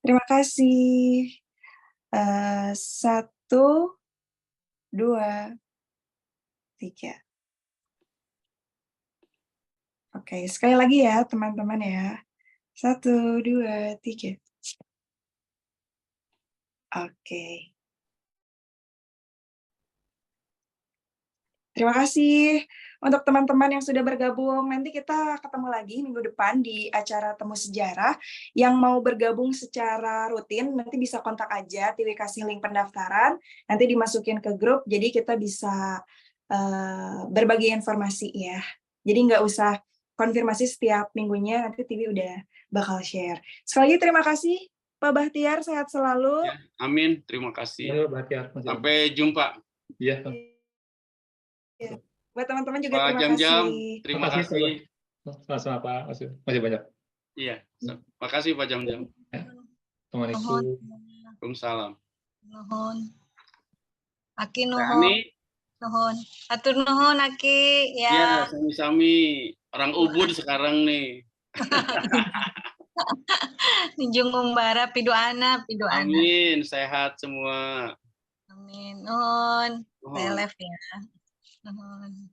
Terima kasih. 1, 2, 3. Oke, sekali lagi ya teman-teman ya. 1, 2, 3. Oke. Terima kasih untuk teman-teman yang sudah bergabung. Nanti kita ketemu lagi minggu depan di acara Temu Sejarah. Yang mau bergabung secara rutin, nanti bisa kontak aja, Tiwi kasih link pendaftaran, nanti dimasukin ke grup, jadi kita bisa berbagi informasi ya. Jadi nggak usah konfirmasi setiap minggunya, nanti Tiwi udah bakal share. Sekali lagi terima kasih, Pak Bahtiar, sehat selalu. Ya, amin, terima kasih. Halo, Bahtiar. Sampai jumpa. Iya. Ya. Buat teman-teman juga Pak terima Jam-Jam, kasih. terima kasih. Sama-sama Pak, masih banyak. Iya, makasih Pak Jam-Jam. Assalamualaikum. Waalaikumsalam. Nuhun. Aki Teh nuhun. Ani? Nuhun. Atur nuhun Aki Ya, ya. sami-sami. Orang Ubud sekarang nih. Ninjung umbara pidoana. Amin, sehat semua. Amin. Nuhun. Nuhun. Saya live ya. Nuhun.